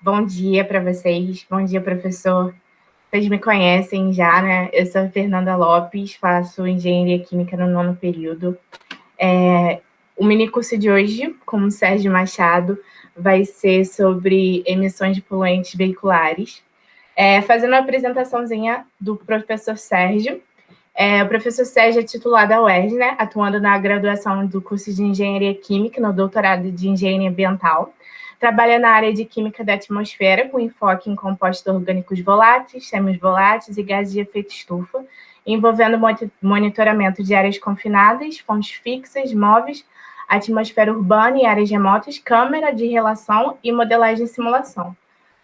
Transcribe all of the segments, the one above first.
Bom dia para vocês, bom dia, professor. Vocês me conhecem já, né? Eu sou a Fernanda Lopes, faço Engenharia Química no 9º período. O minicurso de hoje, com o Sérgio Machado, vai ser sobre emissões de poluentes veiculares. Fazendo a apresentaçãozinha do professor Sérgio. O professor Sérgio é titular da UERJ, né? Atuando na graduação do curso de Engenharia Química, no doutorado de Engenharia Ambiental. Trabalha na área de Química da Atmosfera, com enfoque em compostos orgânicos voláteis, semivoláteis e gases de efeito estufa, envolvendo monitoramento de áreas confinadas, fontes fixas, móveis, atmosfera urbana e áreas remotas, câmera de relação e modelagem e simulação.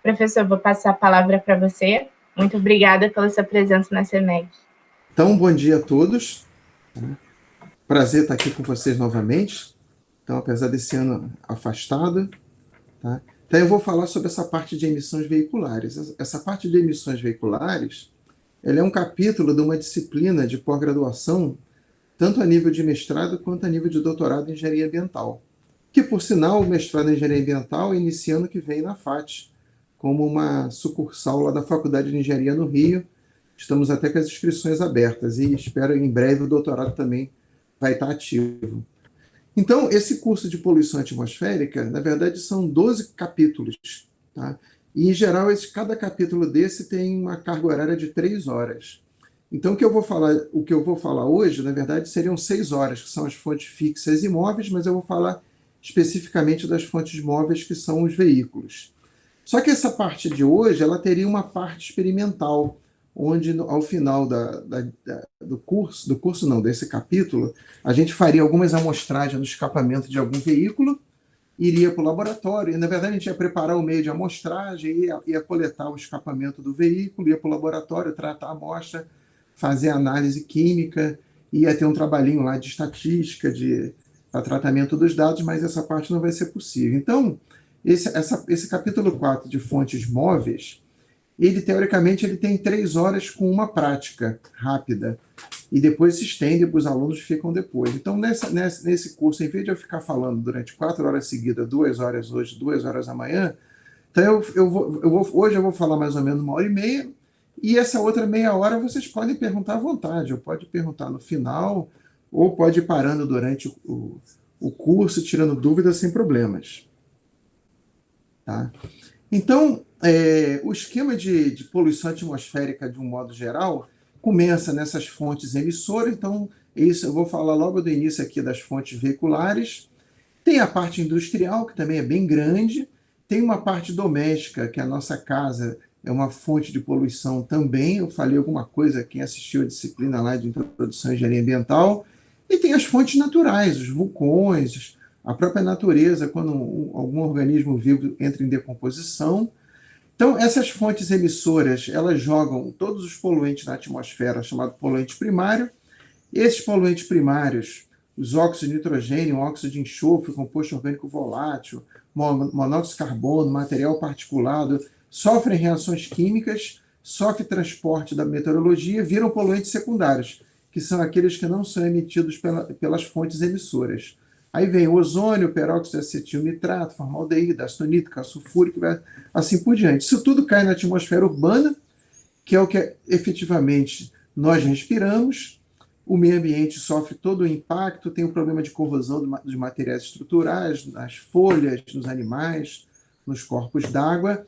Professor, vou passar a palavra para você. Muito obrigada pela sua presença na CEMEC. Então, bom dia a todos. Prazer estar aqui com vocês novamente. Então, apesar desse ano afastado, tá? Então, eu vou falar sobre essa parte de emissões veiculares. Essa parte de emissões veiculares, ela é um capítulo de uma disciplina de pós-graduação, tanto a nível de mestrado quanto a nível de doutorado em engenharia ambiental. Que, por sinal, o mestrado em engenharia ambiental inicia ano que vem na FAT, como uma sucursal lá da Faculdade de Engenharia no Rio. Estamos até com as inscrições abertas e espero em breve o doutorado também vai estar ativo. Então, esse curso de poluição atmosférica, na verdade, são 12 capítulos. Tá? E, em geral, cada capítulo desse tem uma carga horária de 3 horas. Então, o que eu vou falar hoje, na verdade, seriam 6 horas, que são as fontes fixas e móveis, mas eu vou falar especificamente das fontes móveis, que são os veículos. Só que essa parte de hoje, ela teria uma parte experimental, onde ao final desse capítulo, a gente faria algumas amostragens do escapamento de algum veículo, iria para o laboratório, e na verdade a gente ia preparar o meio de amostragem, ia coletar o escapamento do veículo, ia para o laboratório, tratar a amostra, fazer análise química, ia ter um trabalhinho lá de estatística, para tratamento dos dados, mas essa parte não vai ser possível. Então, esse capítulo 4 de fontes móveis, teoricamente, ele tem 3 horas com uma prática rápida, e depois se estende para os alunos que ficam depois. Então, nesse curso, em vez de eu ficar falando durante 4 horas seguidas, 2 horas hoje, 2 horas amanhã, então hoje eu vou falar mais ou menos 1h30, e essa outra meia hora vocês podem perguntar à vontade, ou pode perguntar no final, ou pode ir parando durante o curso, tirando dúvidas sem problemas. Tá? Então, o esquema de poluição atmosférica, de um modo geral, começa nessas fontes emissoras. Então, isso eu vou falar logo do início aqui das fontes veiculares. Tem a parte industrial, que também é bem grande. Tem uma parte doméstica, que a nossa casa é uma fonte de poluição também. Eu falei alguma coisa, quem assistiu a disciplina lá de Introdução à Engenharia Ambiental. E tem as fontes naturais, os vulcões, a própria natureza, quando algum organismo vivo entra em decomposição. Então, essas fontes emissoras, elas jogam todos os poluentes na atmosfera, chamado poluente primário. Esses poluentes primários, os óxidos de nitrogênio, óxido de enxofre, composto orgânico volátil, monóxido de carbono, material particulado, sofrem reações químicas, sofrem transporte da meteorologia, viram poluentes secundários, que são aqueles que não são emitidos pelas fontes emissoras. Aí vem o ozônio, peróxido de acetilnitrato, formaldeído, ácido nítrico, ácido sulfúrico, assim por diante. Isso tudo cai na atmosfera urbana, que é o que efetivamente nós respiramos. O meio ambiente sofre todo o impacto, tem o problema de corrosão dos materiais estruturais, nas folhas, nos animais, nos corpos d'água.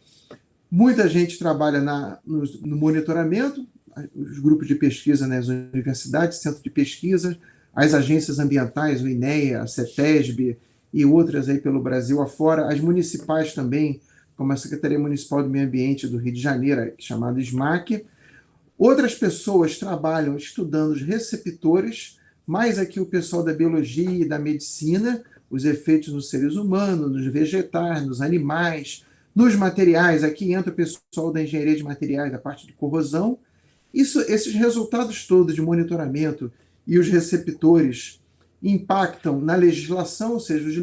Muita gente trabalha no monitoramento, os grupos de pesquisa nas universidades, centros de pesquisa, as agências ambientais, o INEA, a CETESB e outras aí pelo Brasil afora, as municipais também, como a Secretaria Municipal do Meio Ambiente do Rio de Janeiro, chamada SMAC. Outras pessoas trabalham estudando os receptores, mais aqui o pessoal da biologia e da medicina, os efeitos nos seres humanos, nos vegetais, nos animais, nos materiais. Aqui entra o pessoal da engenharia de materiais, da parte de corrosão. Esses resultados todos de monitoramento e os receptores impactam na legislação, ou seja, os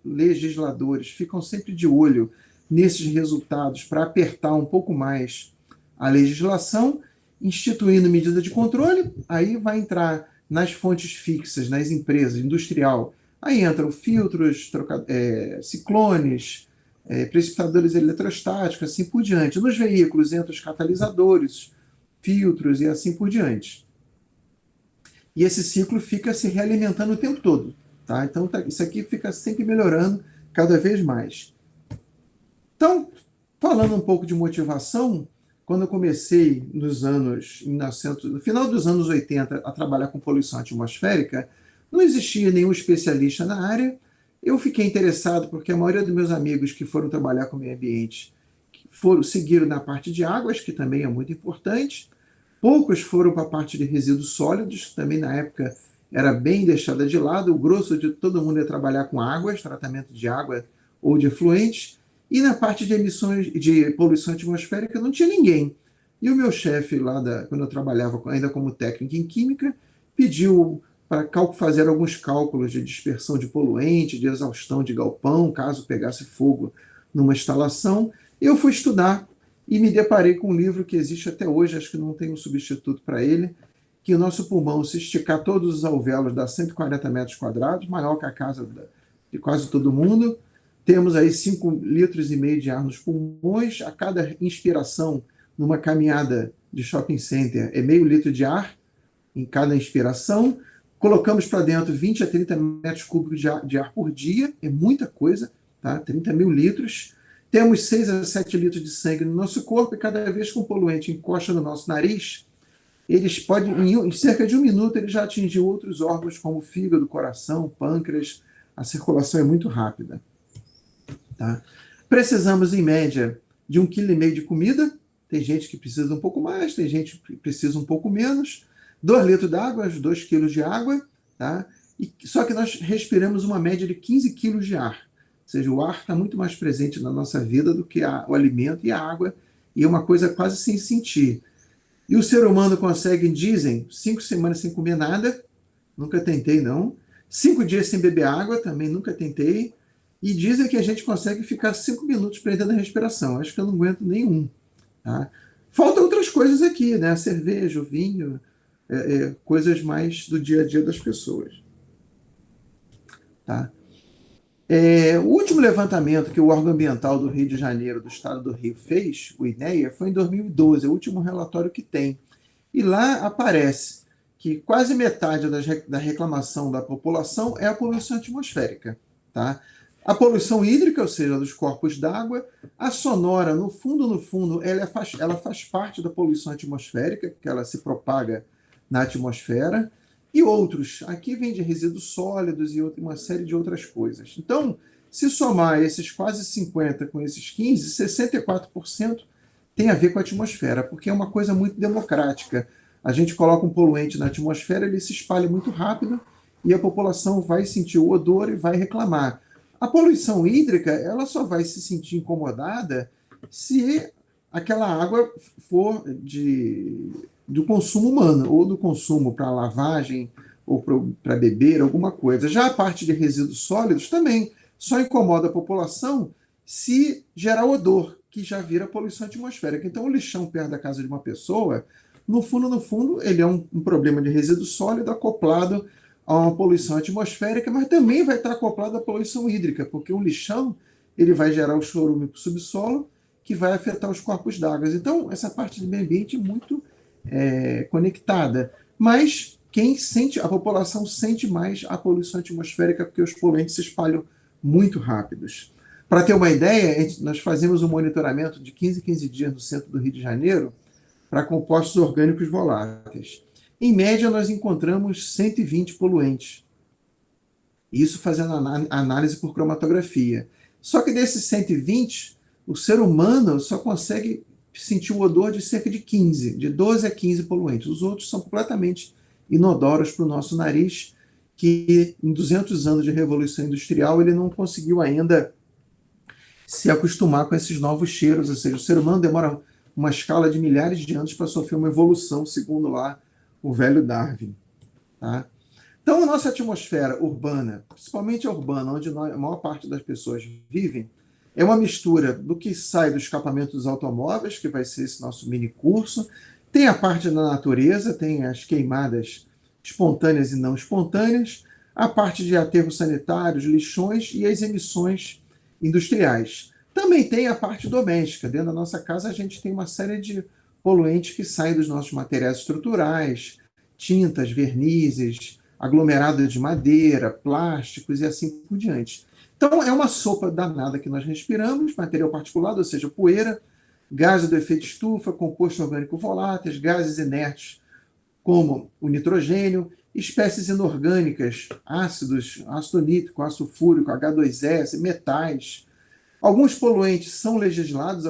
legisladores ficam sempre de olho nesses resultados para apertar um pouco mais a legislação, instituindo medida de controle. Aí vai entrar nas fontes fixas, nas empresas, industrial, Aí entram filtros, ciclones, precipitadores eletrostáticos, assim por diante. Nos veículos entram os catalisadores, filtros e assim por diante. E esse ciclo fica se realimentando o tempo todo. Tá? Então, isso aqui fica sempre melhorando cada vez mais. Então, falando um pouco de motivação, quando eu comecei no final dos anos 80 a trabalhar com poluição atmosférica, não existia nenhum especialista na área. Eu fiquei interessado porque a maioria dos meus amigos que foram trabalhar com o meio ambiente seguiram na parte de águas, que também é muito importante. Poucos foram para a parte de resíduos sólidos, que também na época era bem deixada de lado. O grosso de todo mundo ia trabalhar com águas, tratamento de água ou de efluentes. E na parte de emissões de poluição atmosférica não tinha ninguém. E o meu chefe quando eu trabalhava ainda como técnico em química, pediu para fazer alguns cálculos de dispersão de poluente, de exaustão de galpão, caso pegasse fogo numa instalação. Eu fui estudar e me deparei com um livro que existe até hoje, acho que não tem um substituto para ele, que o nosso pulmão, se esticar todos os alvéolos, dá 140 metros quadrados, maior que a casa de quase todo mundo. Temos aí 5,5 litros de ar nos pulmões. A cada inspiração, numa caminhada de shopping center, é meio litro de ar em cada inspiração. Colocamos para dentro 20 a 30 metros cúbicos de ar por dia, é muita coisa, tá? 30 mil litros. Temos 6 a 7 litros de sangue no nosso corpo e cada vez que um poluente encosta no nosso nariz, eles podem, em cerca de 1 minuto, ele já atingiu outros órgãos como o fígado, coração, pâncreas. A circulação é muito rápida. Tá? Precisamos, em média, de 1,5 kg de comida. Tem gente que precisa um pouco mais, tem gente que precisa um pouco menos. 2 litros d'água, 2 kg de água. Tá? Só que nós respiramos uma média de 15 kg de ar. Ou seja, o ar está muito mais presente na nossa vida do que o alimento e a água. E é uma coisa quase sem sentir. E o ser humano consegue, dizem, 5 semanas sem comer nada. Nunca tentei, não. 5 dias sem beber água, também nunca tentei. E dizem que a gente consegue ficar 5 minutos prendendo a respiração. Acho que eu não aguento nenhum. Tá? Faltam outras coisas aqui, né? A cerveja, o vinho, coisas mais do dia a dia das pessoas. Tá? O último levantamento que o órgão ambiental do Rio de Janeiro, do estado do Rio, fez, o INEA, foi em 2012, é o último relatório que tem. E lá aparece que quase metade da reclamação da população é a poluição atmosférica. Tá? A poluição hídrica, ou seja, dos corpos d'água, a sonora, no fundo, ela faz parte da poluição atmosférica, que ela se propaga na atmosfera, e outros. Aqui vem de resíduos sólidos e uma série de outras coisas. Então, se somar esses quase 50 com esses 15, 64% tem a ver com a atmosfera, porque é uma coisa muito democrática. A gente coloca um poluente na atmosfera, ele se espalha muito rápido e a população vai sentir o odor e vai reclamar. A poluição hídrica, ela só vai se sentir incomodada se aquela água for do consumo humano, ou do consumo para lavagem, ou para beber, alguma coisa. Já a parte de resíduos sólidos também só incomoda a população se gerar odor, que já vira poluição atmosférica. Então, o lixão perto da casa de uma pessoa, no fundo, ele é um problema de resíduo sólido acoplado a uma poluição atmosférica, mas também vai estar acoplado à poluição hídrica, porque o lixão ele vai gerar o chorume para o subsolo, que vai afetar os corpos d'água. Então, essa parte do meio ambiente é muito conectada. Mas a população sente mais a poluição atmosférica, porque os poluentes se espalham muito rápidos. Para ter uma ideia, nós fazemos um monitoramento de 15 em 15 dias no centro do Rio de Janeiro para compostos orgânicos voláteis. Em média, nós encontramos 120 poluentes. Isso fazendo análise por cromatografia. Só que desses 120, o ser humano só consegue sentir o odor de cerca de 15, de 12 a 15 poluentes. Os outros são completamente inodoros para o nosso nariz, que em 200 anos de revolução industrial ele não conseguiu ainda se acostumar com esses novos cheiros. Ou seja, o ser humano demora uma escala de milhares de anos para sofrer uma evolução, segundo lá o velho Darwin. Tá? Então, a nossa atmosfera urbana, principalmente a urbana, onde a maior parte das pessoas vivem, é uma mistura do que sai do escapamento dos automóveis, que vai ser esse nosso mini curso, tem a parte da natureza, tem as queimadas espontâneas e não espontâneas, a parte de aterros sanitários, lixões e as emissões industriais. Também tem a parte doméstica. Dentro da nossa casa, a gente tem uma série de poluentes que saem dos nossos materiais estruturais, tintas, vernizes, aglomerado de madeira, plásticos e assim por diante. Então, é uma sopa danada que nós respiramos, material particulado, ou seja, poeira, gases do efeito estufa, composto orgânico voláteis, gases inertes como o nitrogênio, espécies inorgânicas, ácidos, ácido nítrico, ácido fúrico, H2S, metais. Alguns poluentes são legislados,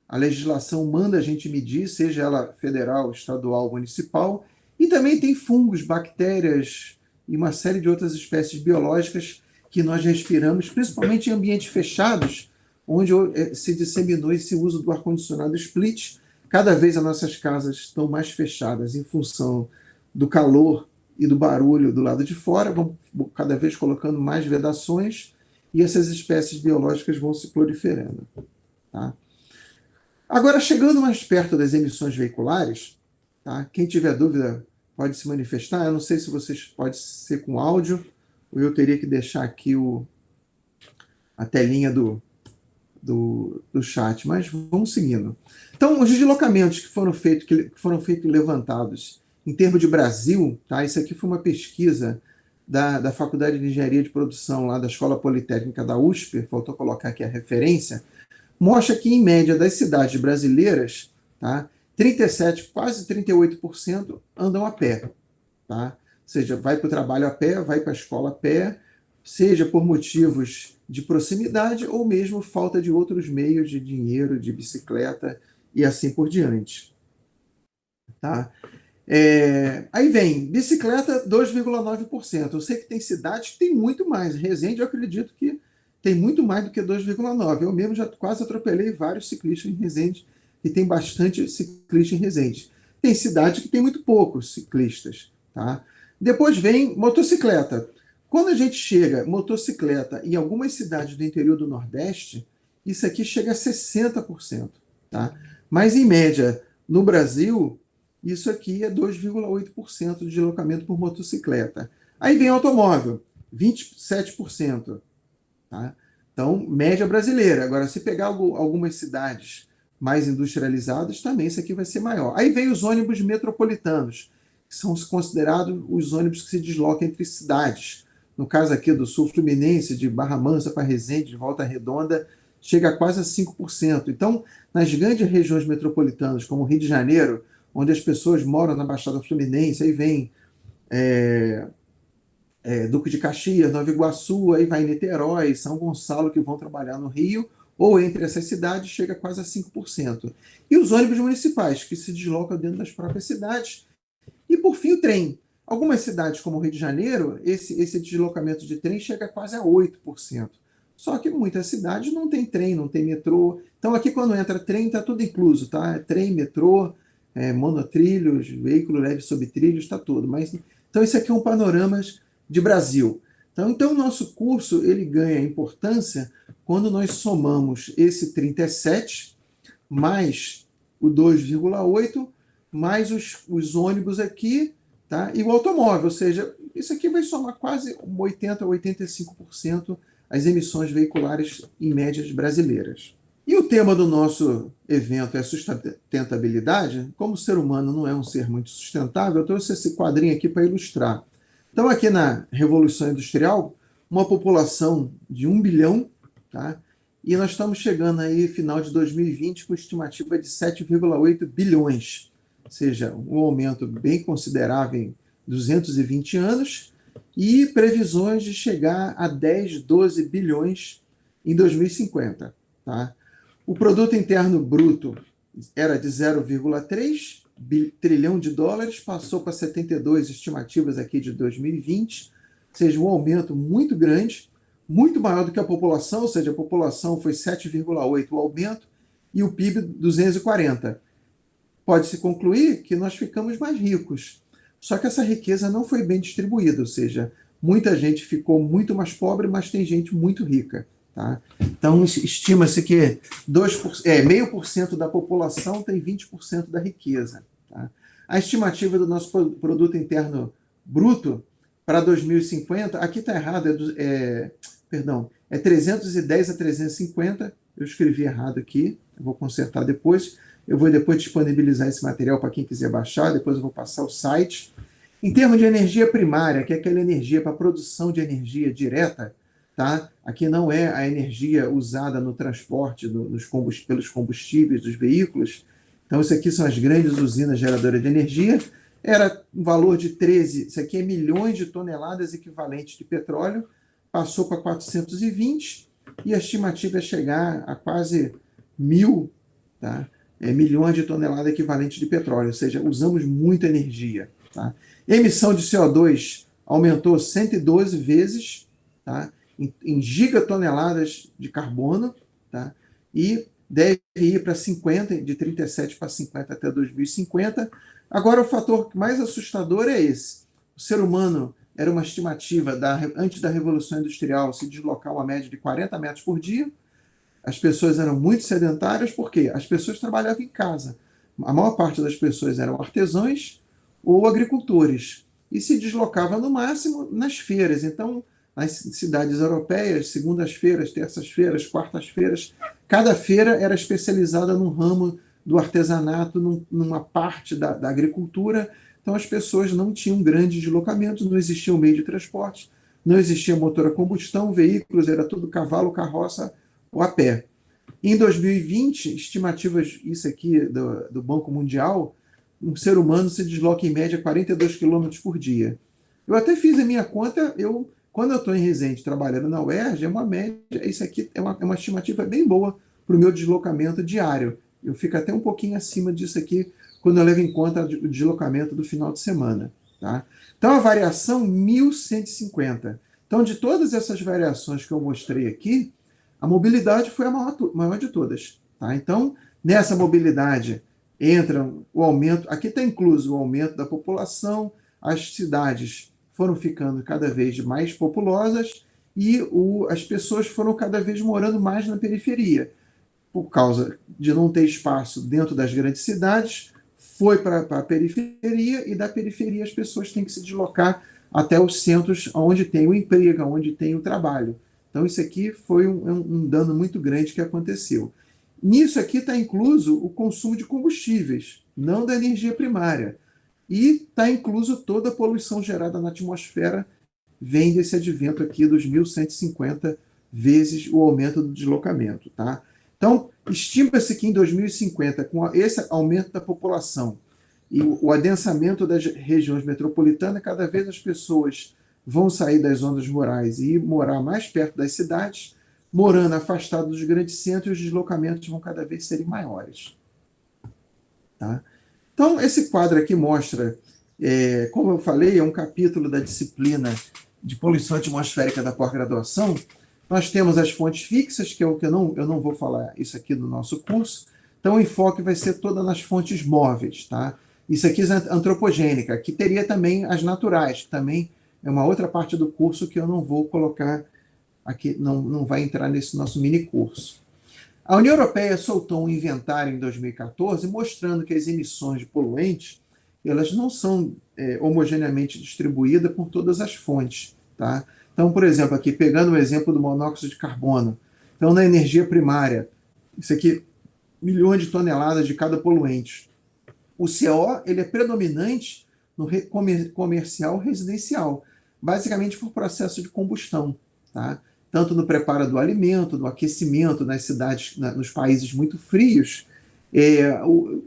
a legislação manda a gente medir, seja ela federal, estadual, municipal, e também tem fungos, bactérias e uma série de outras espécies biológicas que nós respiramos, principalmente em ambientes fechados, onde se disseminou esse uso do ar-condicionado split. Cada vez as nossas casas estão mais fechadas em função do calor e do barulho do lado de fora, vão cada vez colocando mais vedações e essas espécies biológicas vão se proliferando. Tá? Agora, chegando mais perto das emissões veiculares, tá? Quem tiver dúvida pode se manifestar. Eu não sei se vocês pode ser com áudio, ou eu teria que deixar aqui a telinha do chat, mas vamos seguindo. Então, os deslocamentos que foram feitos levantados em termos de Brasil, tá? Isso aqui foi uma pesquisa da Faculdade de Engenharia de Produção, lá da Escola Politécnica da USP, faltou colocar aqui a referência, mostra que, em média, das cidades brasileiras, tá? 37%, quase 38% andam a pé. Tá? Ou seja, vai para o trabalho a pé, vai para a escola a pé, seja por motivos de proximidade ou mesmo falta de outros meios de dinheiro, de bicicleta e assim por diante. Tá? Aí vem, bicicleta 2,9%. Eu sei que tem cidades que tem muito mais. Resende, eu acredito que tem muito mais do que 2,9%. Eu mesmo já quase atropelei vários ciclistas em Resende e tem bastante ciclista em Resende. Tem cidade que tem muito poucos ciclistas. Tá? Depois vem motocicleta. Quando a gente chega motocicleta em algumas cidades do interior do Nordeste, isso aqui chega a 60%. Tá? Mas, em média, no Brasil, isso aqui é 2,8% de deslocamento por motocicleta. Aí vem automóvel, 27%. Tá? Então, média brasileira. Agora, se pegar algumas cidades mais industrializadas, também isso aqui vai ser maior. Aí vem os ônibus metropolitanos, que são considerados os ônibus que se deslocam entre cidades. No caso aqui do Sul Fluminense, de Barra Mansa para Resende, de Volta Redonda, chega a quase a 5%. Então, nas grandes regiões metropolitanas, como o Rio de Janeiro, onde as pessoas moram na Baixada Fluminense, aí vem Duque de Caxias, Nova Iguaçu, aí vai Niterói, São Gonçalo, que vão trabalhar no Rio, ou entre essas cidades, chega quase a 5%. E os ônibus municipais, que se deslocam dentro das próprias cidades. E, por fim, o trem. Algumas cidades, como o Rio de Janeiro, esse deslocamento de trem chega quase a 8%. Só que muitas cidades não tem trem, não tem metrô. Então, aqui, quando entra trem, está tudo incluso, tá? Trem, metrô, monotrilhos, veículo leve sobre trilhos, está tudo. Então, isso aqui é um panorama de Brasil. Então, o nosso curso ele ganha importância quando nós somamos esse 37 mais o 2,8 mais os ônibus aqui, tá? E o automóvel, ou seja, isso aqui vai somar quase 80% a 85% as emissões veiculares em médias brasileiras. E o tema do nosso evento é sustentabilidade. Como o ser humano não é um ser muito sustentável, eu trouxe esse quadrinho aqui para ilustrar. Então, aqui na Revolução Industrial, uma população de 1 bilhão, tá? E nós estamos chegando aí, final de 2020, com estimativa de 7,8 bilhões, ou seja, um aumento bem considerável em 220 anos, e previsões de chegar a 10, 12 bilhões em 2050. Tá? O produto interno bruto era de 0,3 trilhão de dólares, passou para 72 estimativas aqui de 2020, ou seja, um aumento muito grande, muito maior do que a população, ou seja, a população foi 7,8 o aumento e o PIB 240. Pode-se concluir que nós ficamos mais ricos, só que essa riqueza não foi bem distribuída, ou seja, muita gente ficou muito mais pobre, mas tem gente muito rica. Tá? Então, estima-se que 0,5% da população tem 20% da riqueza. Tá? A estimativa do nosso produto interno bruto para 2050, aqui está errado, perdão, é 310 a 350, eu escrevi errado aqui, eu vou consertar depois, eu vou depois disponibilizar esse material para quem quiser baixar, depois eu vou passar o site. Em termos de energia primária, que é aquela energia para produção de energia direta, tá? Aqui não é a energia usada no transporte pelos combustíveis dos veículos. Então, isso aqui são as grandes usinas geradoras de energia. Era um valor de 13, isso aqui é milhões de toneladas equivalentes de petróleo, passou para 420, e a estimativa é chegar a quase 1.000, tá? Milhões de toneladas equivalentes de petróleo, ou seja, usamos muita energia. Tá? Emissão de CO2 aumentou 112 vezes, tá? em gigatoneladas de carbono, tá? E deve ir para 50, de 37 para 50 até 2050. Agora, o fator mais assustador é esse. O ser humano era uma estimativa, antes da Revolução Industrial, se deslocar uma média de 40 metros por dia. As pessoas eram muito sedentárias, porque as pessoas trabalhavam em casa. A maior parte das pessoas eram artesãos ou agricultores, e se deslocava no máximo nas feiras. Então, nas cidades europeias, segundas-feiras, terças-feiras, quartas-feiras, cada feira era especializada num ramo do artesanato, numa parte da agricultura. Então, as pessoas não tinham grandes deslocamentos, não existia um meio de transporte, não existia motor a combustão, veículos, era tudo cavalo, carroça ou a pé. Em 2020, estimativas, isso aqui do Banco Mundial, um ser humano se desloca em média 42 quilômetros por dia. Eu até fiz a minha conta, quando eu estou em Resende trabalhando na UERJ, é uma média, isso aqui é uma estimativa bem boa para o meu deslocamento diário. Eu fico até um pouquinho acima disso aqui quando eu levo em conta o deslocamento do final de semana. Tá? Então, a variação 1.150. Então, de todas essas variações que eu mostrei aqui, a mobilidade foi a maior de todas. Tá? Então, nessa mobilidade entra o aumento, aqui está incluso o aumento da população, as cidades foram ficando cada vez mais populosas e as pessoas foram cada vez morando mais na periferia. Por causa de não ter espaço dentro das grandes cidades, foi para a periferia, e da periferia as pessoas têm que se deslocar até os centros onde tem o emprego, onde tem o trabalho. Então, isso aqui foi um dano muito grande que aconteceu. Nisso aqui está incluso o consumo de combustíveis, não da energia primária. E está incluso toda a poluição gerada na atmosfera, vem desse advento aqui dos 1.150 vezes o aumento do deslocamento. Tá? Então, estima-se que em 2050, com esse aumento da população e o adensamento das regiões metropolitanas, cada vez as pessoas vão sair das zonas rurais e morar mais perto das cidades, morando afastado dos grandes centros, os deslocamentos vão cada vez serem maiores. Tá? Então, esse quadro aqui mostra, como eu falei, é um capítulo da disciplina de poluição atmosférica da pós-graduação. Nós temos as fontes fixas, que é o que eu não vou falar isso aqui no nosso curso. Então, o enfoque vai ser toda nas fontes móveis. Tá? Isso aqui é antropogênica, que teria também as naturais, que também é uma outra parte do curso que eu não vou colocar aqui, não vai entrar nesse nosso mini curso. A União Europeia soltou um inventário em 2014 mostrando que as emissões de poluentes elas não são homogeneamente distribuídas por todas as fontes. Tá? Então, por exemplo, aqui pegando o exemplo do monóxido de carbono, então na energia primária, isso aqui, milhões de toneladas de cada poluente. O CO ele é predominante no comercial residencial, basicamente por processo de combustão, tá? Tanto no preparo do alimento, no aquecimento nas cidades, nos países muito frios,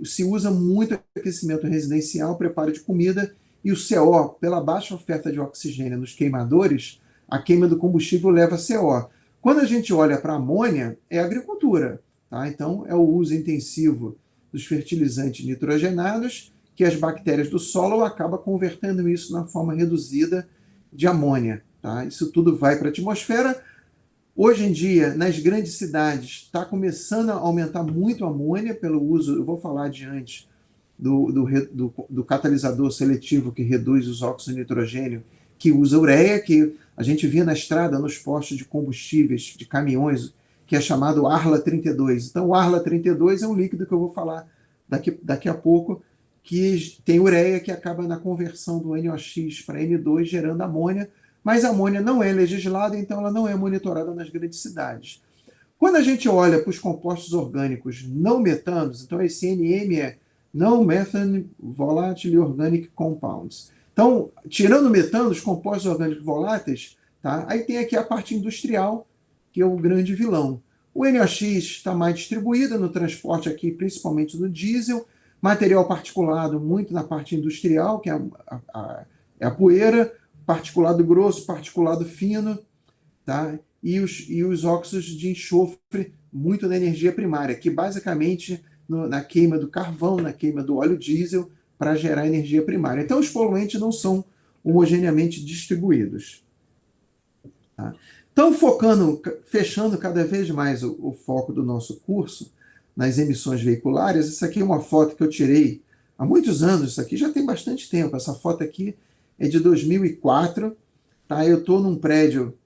se usa muito aquecimento residencial, preparo de comida, e o CO, pela baixa oferta de oxigênio nos queimadores, a queima do combustível leva CO. Quando a gente olha para a amônia, é agricultura, tá? Então é o uso intensivo dos fertilizantes nitrogenados, que as bactérias do solo acabam convertendo isso na forma reduzida de amônia. Tá? Isso tudo vai para a atmosfera. Hoje em dia, nas grandes cidades, está começando a aumentar muito a amônia pelo uso, eu vou falar adiante, do catalisador seletivo que reduz os óxidos de nitrogênio, que usa ureia, que a gente via na estrada, nos postos de combustíveis, de caminhões, que é chamado Arla 32. Então, o Arla 32 é um líquido que eu vou falar daqui a pouco, que tem ureia, que acaba na conversão do NOx para N2, gerando amônia, mas a amônia não é legislada, então ela não é monitorada nas grandes cidades. Quando a gente olha para os compostos orgânicos não metanos, então esse NM é No Methane Volatile Organic Compounds. Então, tirando o metano, os compostos orgânicos voláteis, tá? Aí tem aqui a parte industrial, que é o grande vilão. O NOx está mais distribuído no transporte aqui, principalmente no diesel, material particulado muito na parte industrial, que é a poeira, particulado grosso, particulado fino, tá? E os óxidos de enxofre, muito na energia primária, que basicamente na queima do carvão, na queima do óleo diesel, para gerar energia primária. Então, os poluentes não são homogeneamente distribuídos. Tá? Então, fechando cada vez mais o foco do nosso curso nas emissões veiculares, essa aqui é uma foto que eu tirei há muitos anos, isso aqui já tem bastante tempo, essa foto aqui é de 2004, tá? Eu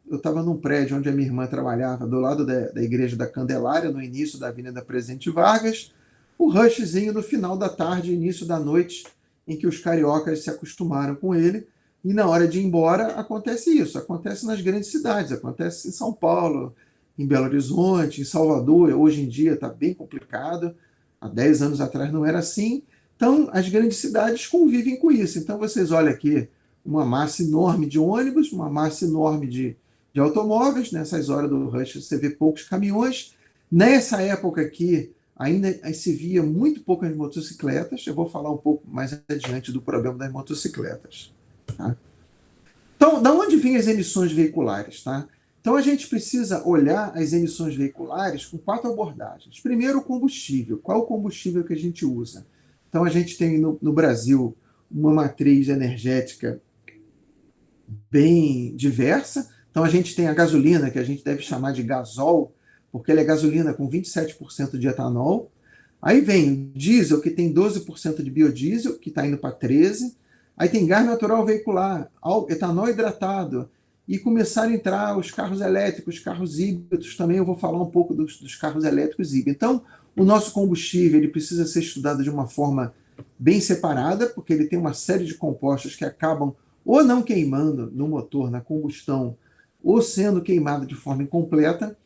estava num prédio onde a minha irmã trabalhava, do lado da Igreja da Candelária, no início da Avenida Presidente Vargas, o rushzinho no final da tarde, início da noite, em que os cariocas se acostumaram com ele, e na hora de ir embora acontece isso, acontece nas grandes cidades, acontece em São Paulo, em Belo Horizonte, em Salvador, hoje em dia está bem complicado, há 10 anos atrás não era assim, então as grandes cidades convivem com isso. Então vocês olham aqui uma massa enorme de ônibus, uma massa enorme de automóveis, nessas horas do rush você vê poucos caminhões, nessa época aqui ainda se via muito poucas motocicletas, eu vou falar um pouco mais adiante do problema das motocicletas. Tá? Então, da onde vêm as emissões veiculares? Tá? Então, a gente precisa olhar as emissões veiculares com 4 abordagens. Primeiro, o combustível. Qual é o combustível que a gente usa? Então, a gente tem no Brasil uma matriz energética bem diversa. Então, a gente tem a gasolina, que a gente deve chamar de gasol, porque ela é gasolina com 27% de etanol. Aí vem o diesel, que tem 12% de biodiesel, que está indo para 13%. Aí tem gás natural veicular, etanol hidratado, e começaram a entrar os carros elétricos, carros híbridos, também eu vou falar um pouco dos carros elétricos híbridos. Então, o nosso combustível ele precisa ser estudado de uma forma bem separada, porque ele tem uma série de compostos que acabam ou não queimando no motor, na combustão, ou sendo queimado de forma incompleta.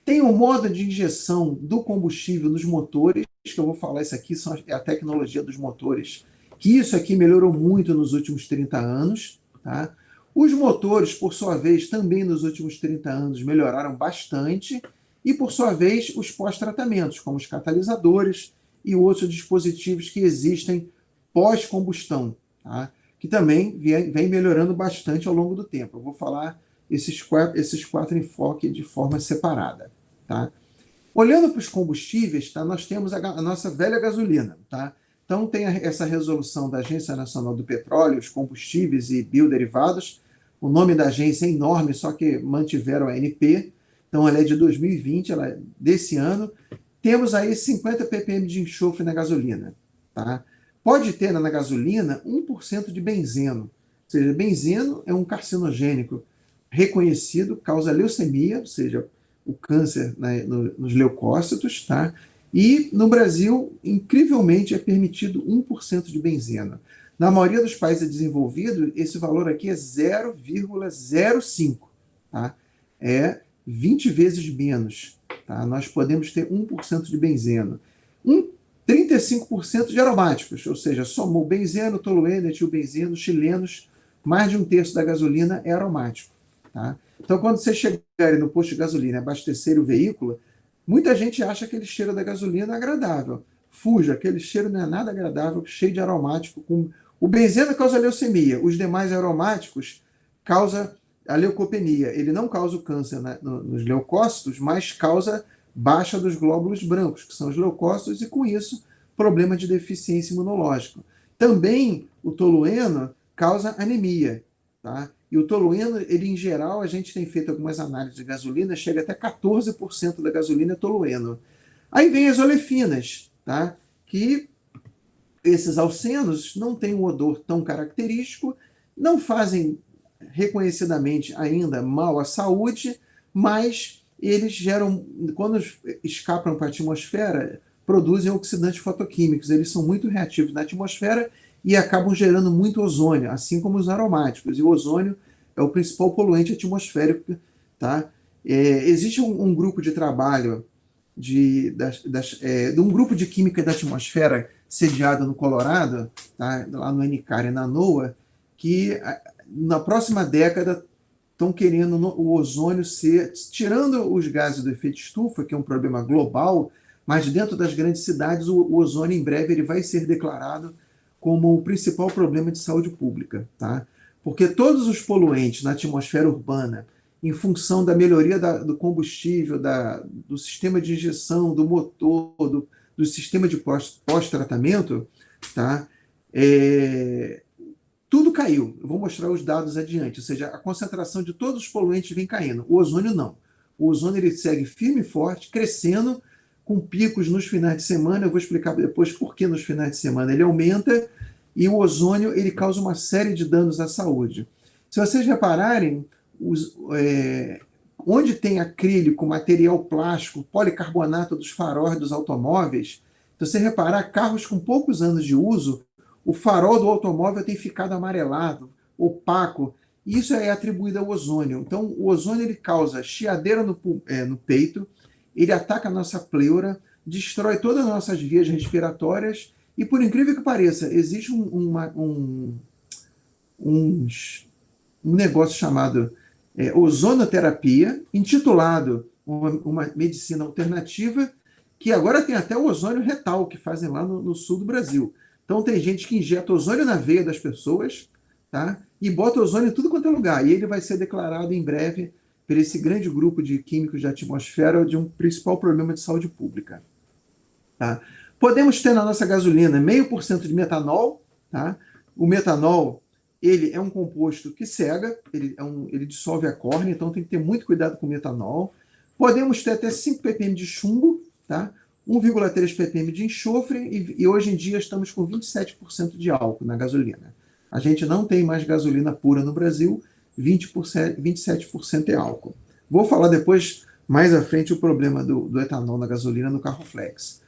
Tem o modo de injeção do combustível nos motores, que eu vou falar isso aqui, é a tecnologia dos motores, que isso aqui melhorou muito nos últimos 30 anos. Tá? Os motores, por sua vez, também nos últimos 30 anos melhoraram bastante, e, por sua vez, os pós-tratamentos, como os catalisadores e outros dispositivos que existem pós-combustão, tá? Que também vem melhorando bastante ao longo do tempo. Eu vou falar esses quatro enfoques de forma separada. Tá? Olhando para os combustíveis, tá, nós temos a nossa velha gasolina. Tá? Então, tem essa resolução da Agência Nacional do Petróleo, os combustíveis e bioderivados. O nome da agência é enorme, só que mantiveram a ANP. Então, ela é de 2020, ela é desse ano. Temos aí 50 ppm de enxofre na gasolina. Tá? Pode ter na gasolina 1% de benzeno. Ou seja, benzeno é um carcinogênico reconhecido, causa leucemia, ou seja, o câncer, né, nos leucócitos, tá? E no Brasil, incrivelmente, é permitido 1% de benzeno. Na maioria dos países desenvolvidos, esse valor aqui é 0,05, tá? É 20 vezes menos. Tá? Nós podemos ter 1% de benzeno. 35% de aromáticos, ou seja, somou benzeno, tolueno, etilbenzeno, chilenos, mais de 1/3 da gasolina é aromático. Tá? Então, quando você chegar no posto de gasolina e abastecer o veículo, muita gente acha aquele cheiro da gasolina agradável. Fuja, aquele cheiro não é nada agradável, cheio de aromático. O benzeno causa leucemia, os demais aromáticos causam a leucopenia. Ele não causa o câncer nos leucócitos, mas causa baixa dos glóbulos brancos, que são os leucócitos, e com isso, problema de deficiência imunológica. Também o tolueno causa anemia. Tá? E o tolueno, ele em geral, a gente tem feito algumas análises de gasolina, chega até 14% da gasolina é tolueno. Aí vem as olefinas, tá? Que esses alcenos não têm um odor tão característico, não fazem reconhecidamente ainda mal à saúde, mas eles geram, quando escapam para a atmosfera, produzem oxidantes fotoquímicos. Eles são muito reativos na atmosfera e acabam gerando muito ozônio, assim como os aromáticos. E o ozônio é o principal poluente atmosférico. Tá? Existe um grupo de trabalho de um grupo de química da atmosfera sediado no Colorado, tá? Lá no NCAR e na NOAA, que na próxima década estão querendo o ozônio ser, tirando os gases do efeito estufa, que é um problema global, mas dentro das grandes cidades o ozônio em breve ele vai ser declarado como o principal problema de saúde pública, tá? Porque todos os poluentes na atmosfera urbana, em função da melhoria do combustível, do sistema de injeção, do motor, do sistema de pós-tratamento, tá? Tudo caiu. Eu vou mostrar os dados adiante. Ou seja, a concentração de todos os poluentes vem caindo. O ozônio não. O ozônio ele segue firme e forte, crescendo, com picos nos finais de semana. Eu vou explicar depois por que nos finais de semana ele aumenta. E o ozônio ele causa uma série de danos à saúde. Se vocês repararem, onde tem acrílico, material plástico, policarbonato dos faróis dos automóveis, se você reparar, carros com poucos anos de uso, o farol do automóvel tem ficado amarelado, opaco, e isso é atribuído ao ozônio. Então, o ozônio ele causa chiadeira no peito, ele ataca a nossa pleura, destrói todas as nossas vias respiratórias, e por incrível que pareça, existe um negócio chamado ozonoterapia, intitulado uma medicina alternativa, que agora tem até o ozônio retal, que fazem lá no sul do Brasil. Então tem gente que injeta ozônio na veia das pessoas, tá? E bota ozônio em tudo quanto é lugar. E ele vai ser declarado em breve por esse grande grupo de químicos de atmosfera de um principal problema de saúde pública. Tá? Podemos ter na nossa gasolina 0,5% de metanol. Tá? O metanol ele é um composto que cega, ele dissolve a córnea, então tem que ter muito cuidado com o metanol. Podemos ter até 5 ppm de chumbo, tá? 1,3 ppm de enxofre e hoje em dia estamos com 27% de álcool na gasolina. A gente não tem mais gasolina pura no Brasil, 27% é álcool. Vou falar depois, mais à frente, o problema do etanol na gasolina no carro flex.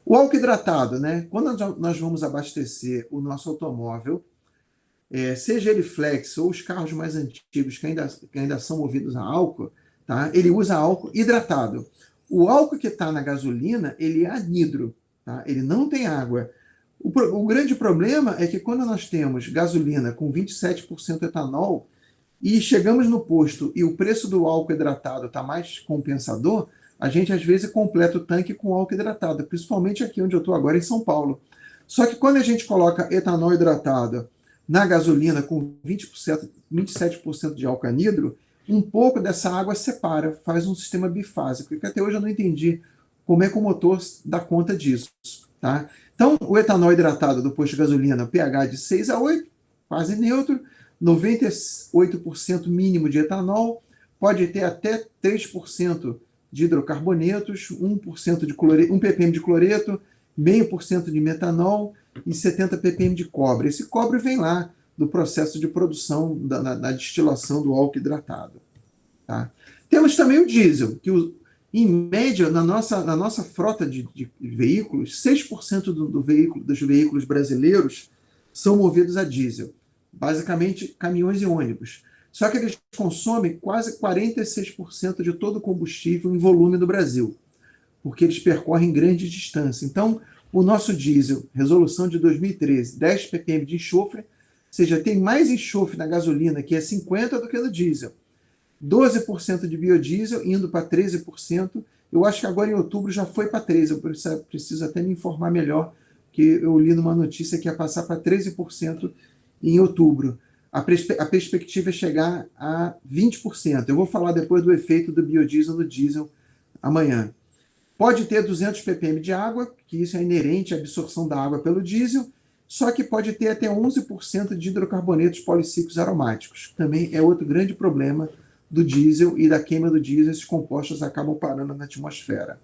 O álcool hidratado, né? Quando nós vamos abastecer o nosso automóvel, seja ele flex ou os carros mais antigos que ainda são movidos a álcool, tá? Ele usa álcool hidratado. O álcool que está na gasolina, ele é anidro, tá? Ele não tem água. O grande problema é que quando nós temos gasolina com 27% etanol e chegamos no posto e o preço do álcool hidratado está mais compensador, a gente às vezes completa o tanque com álcool hidratado, principalmente aqui onde eu estou agora, em São Paulo. Só que quando a gente coloca etanol hidratado na gasolina com 27% de álcool anidro, um pouco dessa água separa, faz um sistema bifásico, que até hoje eu não entendi como é que o motor dá conta disso. Tá? Então, o etanol hidratado do posto de gasolina, pH de 6 a 8, quase neutro, 98% mínimo de etanol, pode ter até 3% de hidrocarbonetos, 1% de cloreto, 1 ppm de cloreto, 0,5% de metanol e 70 ppm de cobre. Esse cobre vem lá do processo de produção, da destilação do álcool hidratado. Tá? Temos também o diesel, que em média, na nossa frota de veículos, 6% dos veículos brasileiros são movidos a diesel. Basicamente, caminhões e ônibus. Só que eles consomem quase 46% de todo o combustível em volume no Brasil, porque eles percorrem grande distância. Então, o nosso diesel, resolução de 2013, 10 ppm de enxofre, ou seja, tem mais enxofre na gasolina, que é 50%, do que no diesel. 12% de biodiesel, indo para 13%. Eu acho que agora em outubro já foi para 13%. Eu preciso até me informar melhor, que eu li numa notícia que ia passar para 13% em outubro. A perspectiva é chegar a 20%. Eu vou falar depois do efeito do biodiesel no diesel amanhã. Pode ter 200 ppm de água, que isso é inerente à absorção da água pelo diesel, só que pode ter até 11% de hidrocarbonetos policíclicos aromáticos. Também é outro grande problema do diesel e da queima do diesel, esses compostos acabam parando na atmosfera.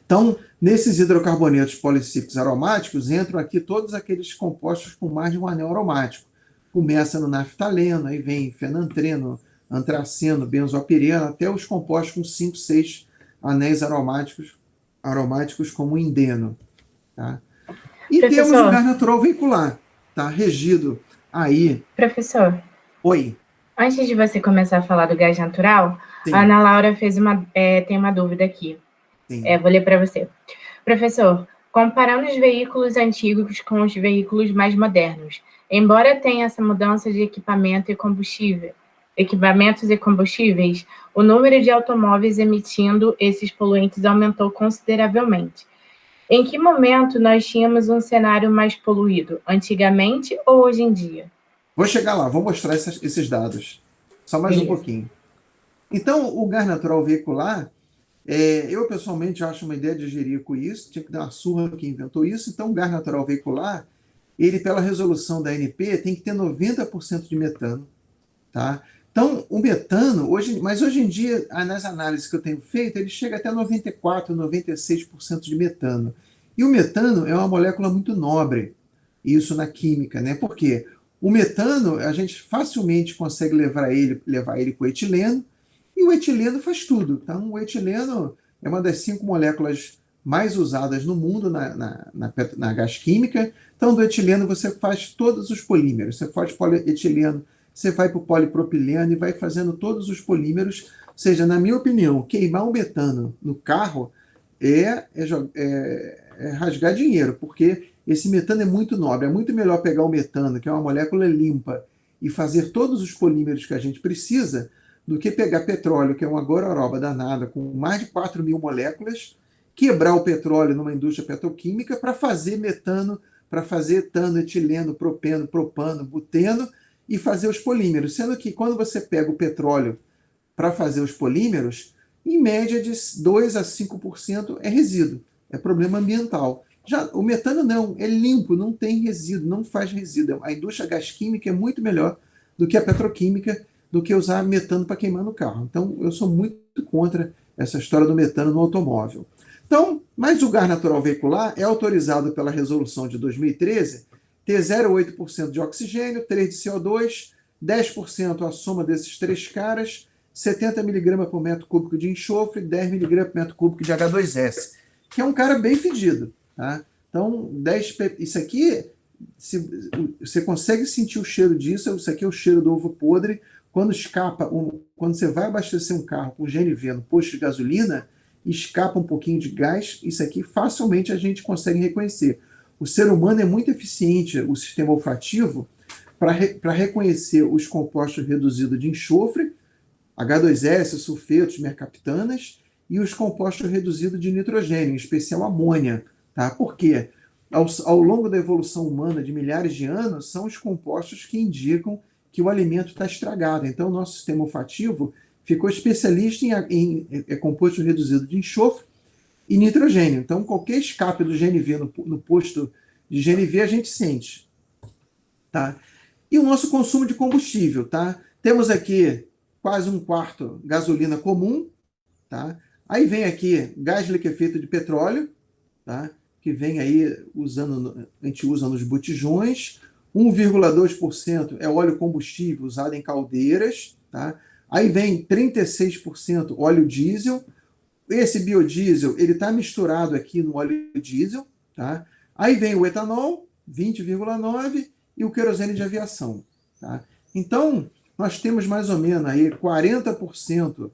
Então, nesses hidrocarbonetos policíclicos aromáticos, entram aqui todos aqueles compostos com mais de um anel aromático. Começa no naftaleno, aí vem fenantreno, antraceno, benzoapireno, até os compostos com 5, 6 anéis aromáticos aromáticos como o indeno. Tá? E temos o Professor, gás natural veicular, tá? Regido aí. professor, Oi, antes de você começar a falar do gás natural, a sim, Ana Laura tem uma dúvida aqui. sim. Vou ler para você. Professor, comparando os veículos antigos com os veículos mais modernos, embora tenha essa mudança de equipamentos e combustíveis, o número de automóveis emitindo esses poluentes aumentou consideravelmente. Em que momento nós tínhamos um cenário mais poluído? Antigamente ou hoje em dia? Vou chegar lá, vou mostrar esses dados. Só mais um Beleza. pouquinho. Então, o gás natural veicular, eu pessoalmente acho uma ideia de Jerico isso, tinha que dar uma surra que inventou isso. Então, o gás natural veicular, ele, pela resolução da ANP, tem que ter 90% de metano. Tá? Então, o metano, mas hoje em dia, nas análises que eu tenho feito, ele chega até 94%, 96% de metano. E o metano é uma molécula muito nobre, isso na química, né? Por quê? O metano, a gente facilmente consegue levar ele com o etileno, e o etileno faz tudo. Então, o etileno é uma das 5 moléculas mais usadas no mundo na gás química. Então, do etileno você faz todos os polímeros. Você faz polietileno, você vai para o polipropileno e vai fazendo todos os polímeros. Ou seja, na minha opinião, queimar o metano no carro é rasgar dinheiro, porque esse metano é muito nobre. É muito melhor pegar o metano, que é uma molécula limpa, e fazer todos os polímeros que a gente precisa, do que pegar petróleo, que é uma gororoba danada, com mais de 4 mil moléculas, quebrar o petróleo numa indústria petroquímica para fazer metano, para fazer etano, etileno, propeno, propano, buteno, e fazer os polímeros. Sendo que quando você pega o petróleo para fazer os polímeros, em média de 2 a 5% é resíduo, é problema ambiental. Já o metano não, é limpo, não tem resíduo, não faz resíduo. A indústria gás química é muito melhor do que a petroquímica, do que usar metano para queimar no carro. Então, eu sou muito contra essa história do metano no automóvel. Então, mas o gás natural veicular é autorizado pela resolução de 2013 ter 0,8% de oxigênio, 3 de CO2, 10% a soma desses três caras, 70 miligramas por metro cúbico de enxofre, 10 miligramas por metro cúbico de H2S, que é um cara bem fedido. Tá? Então, isso aqui, você consegue sentir o cheiro disso, isso aqui é o cheiro do ovo podre. Quando você vai abastecer um carro com GNV no posto de gasolina, escapa um pouquinho de gás, isso aqui facilmente a gente consegue reconhecer. O ser humano é muito eficiente, o sistema olfativo, para reconhecer os compostos reduzidos de enxofre, H2S, sulfetos, mercaptanas, e os compostos reduzidos de nitrogênio, em especial amônia. Tá? Por quê? Ao longo da evolução humana de milhares de anos, são os compostos que indicam que o alimento está estragado. Então, o nosso sistema olfativo ficou especialista em composto reduzido de enxofre e nitrogênio. Então, qualquer escape do GNV no posto de GNV a gente sente. Tá? E o nosso consumo de combustível. Tá? Temos aqui quase um quarto gasolina comum. Tá? Aí vem aqui gás liquefeito de petróleo, tá? Que vem aí a gente usa nos botijões. 1,2% é óleo combustível usado em caldeiras. Tá? Aí vem 36% óleo diesel. Esse biodiesel ele está misturado aqui no óleo diesel. Tá? Aí vem o etanol, 20,9%, e o querosene de aviação. Tá? Então, nós temos mais ou menos aí 40%,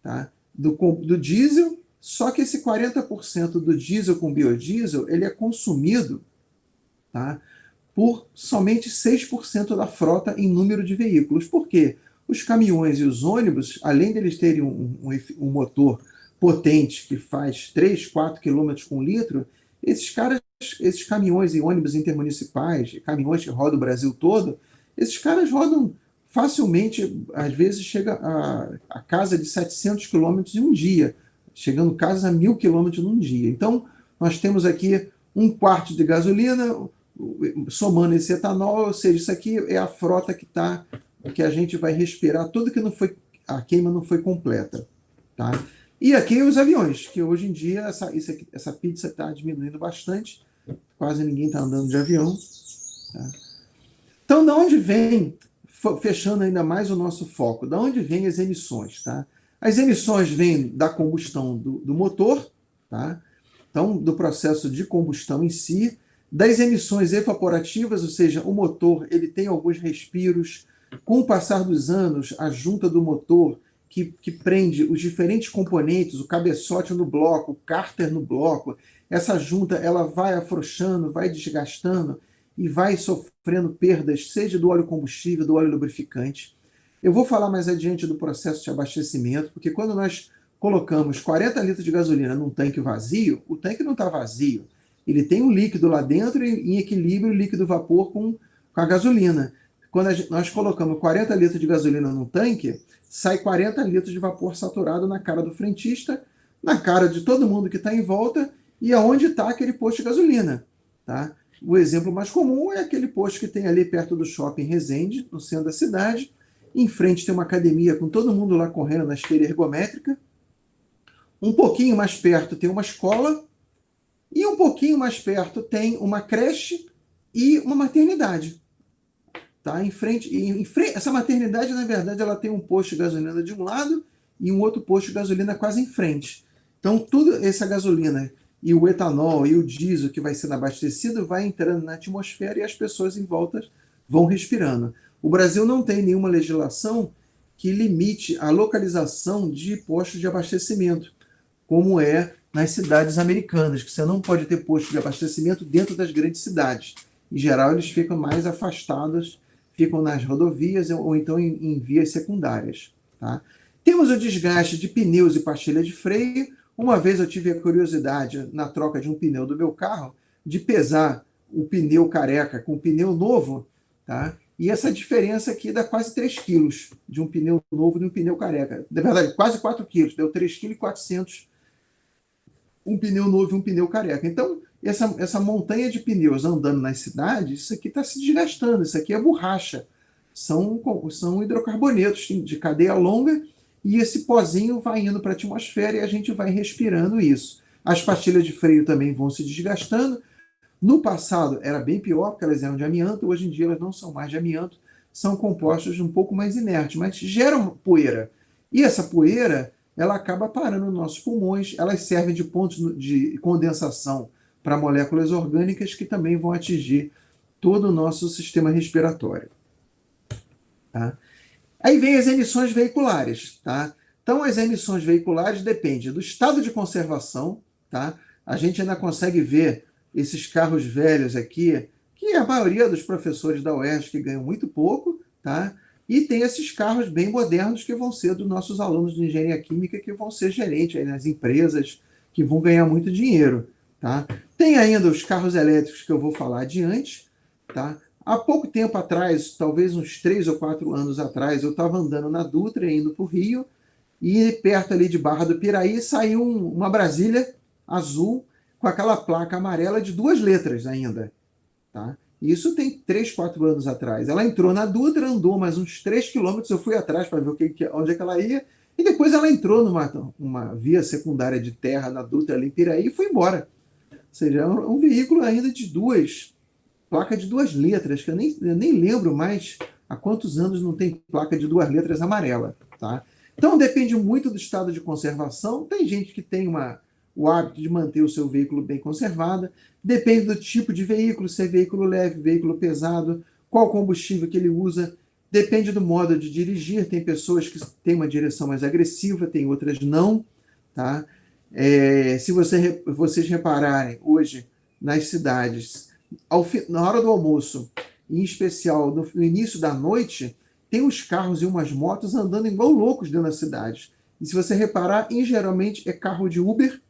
tá, do diesel, só que esse 40% do diesel com biodiesel ele é consumido, tá, por somente 6% da frota em número de veículos. Por quê? Os caminhões e os ônibus, além deles terem um motor potente que faz 3, 4 quilômetros por litro, esses caminhões e ônibus intermunicipais, caminhões que rodam o Brasil todo, esses caras rodam facilmente, às vezes chega a casa de 700 quilômetros em um dia, chegando casas a 1.000 quilômetros num dia. Então, nós temos aqui um quarto de gasolina, somando esse etanol, ou seja, isso aqui é a frota que a gente vai respirar, tudo que não foi, a queima não foi completa. Tá? E aqui os aviões, que hoje em dia essa pizza está diminuindo bastante, quase ninguém está andando de avião. Tá? Então, de onde vem, fechando ainda mais o nosso foco, de onde vêm as emissões? Tá? As emissões vêm da combustão do motor, tá? Então, do processo de combustão em si, das emissões evaporativas, ou seja, o motor ele tem alguns respiros. Com o passar dos anos, a junta do motor, que prende os diferentes componentes, o cabeçote no bloco, o cárter no bloco, essa junta ela vai afrouxando, vai desgastando e vai sofrendo perdas, seja do óleo combustível, do óleo lubrificante. Eu vou falar mais adiante do processo de abastecimento, porque quando nós colocamos 40 litros de gasolina num tanque vazio, o tanque não está vazio. Ele tem um líquido lá dentro em equilíbrio, líquido-vapor com a gasolina. Quando nós colocamos 40 litros de gasolina num tanque, sai 40 litros de vapor saturado na cara do frentista, na cara de todo mundo que está em volta e aonde está aquele posto de gasolina. Tá? O exemplo mais comum é aquele posto que tem ali perto do shopping Resende, no centro da cidade. Em frente tem uma academia com todo mundo lá correndo na esteira ergométrica. Um pouquinho mais perto tem uma escola. E um pouquinho mais perto tem uma creche e uma maternidade. Tá? Essa maternidade, na verdade, ela tem um posto de gasolina de um lado e um outro posto de gasolina quase em frente. Então, toda essa gasolina e o etanol e o diesel que vai sendo abastecido vai entrando na atmosfera e as pessoas em volta vão respirando. O Brasil não tem nenhuma legislação que limite a localização de postos de abastecimento, como é nas cidades americanas, que você não pode ter posto de abastecimento dentro das grandes cidades. Em geral, eles ficam mais afastados, ficam nas rodovias ou então em vias secundárias. Tá? Temos o desgaste de pneus e pastilha de freio. Uma vez eu tive a curiosidade, na troca de um pneu do meu carro, de pesar o pneu careca com o pneu novo, tá? E essa diferença aqui dá quase 3 quilos de um pneu novo e de um pneu careca. Na verdade, quase 4 quilos, deu 3,4 kg um pneu novo e um pneu careca. Então, essa montanha de pneus andando nas cidades, isso aqui está se desgastando, isso aqui é borracha. São hidrocarbonetos de cadeia longa e esse pozinho vai indo para a atmosfera e a gente vai respirando isso. As pastilhas de freio também vão se desgastando. No passado era bem pior, porque elas eram de amianto, hoje em dia elas não são mais de amianto, são compostos um pouco mais inertes, mas geram poeira. E essa poeira ela acaba parando nos nossos pulmões, elas servem de pontos de condensação para moléculas orgânicas que também vão atingir todo o nosso sistema respiratório. Tá? Aí vem as emissões veiculares. Tá? Então, as emissões veiculares dependem do estado de conservação. Tá? A gente ainda consegue ver esses carros velhos aqui, que a maioria dos professores da UERJ que ganham muito pouco, tá? E tem esses carros bem modernos que vão ser dos nossos alunos de engenharia química, que vão ser gerentes aí nas empresas, que vão ganhar muito dinheiro. Tá? Tem ainda os carros elétricos que eu vou falar adiante. Tá? Há pouco tempo atrás, talvez uns 3 ou 4 anos atrás, eu estava andando na Dutra, indo para o Rio, e perto ali de Barra do Piraí saiu uma Brasília azul com aquela placa amarela de 2 letras ainda. Tá? Isso tem 3, 4 anos atrás. Ela entrou na Dutra, andou mais uns 3 quilômetros, eu fui atrás para ver onde é que ela ia, e depois ela entrou numa via secundária de terra na Dutra ali em Piraí e foi embora. Ou seja, é um veículo ainda de placa de 2 letras, que eu nem lembro mais há quantos anos não tem placa de 2 letras amarela. Tá? Então depende muito do estado de conservação. Tem gente que tem o hábito de manter o seu veículo bem conservado, depende do tipo de veículo, se é veículo leve, veículo pesado, qual combustível que ele usa, depende do modo de dirigir, tem pessoas que têm uma direção mais agressiva, tem outras não. Tá? Se vocês repararem, hoje, nas cidades, na hora do almoço, em especial no início da noite, tem uns carros e umas motos andando igual loucos dentro da cidade. E se você reparar, geralmente é carro de Uber,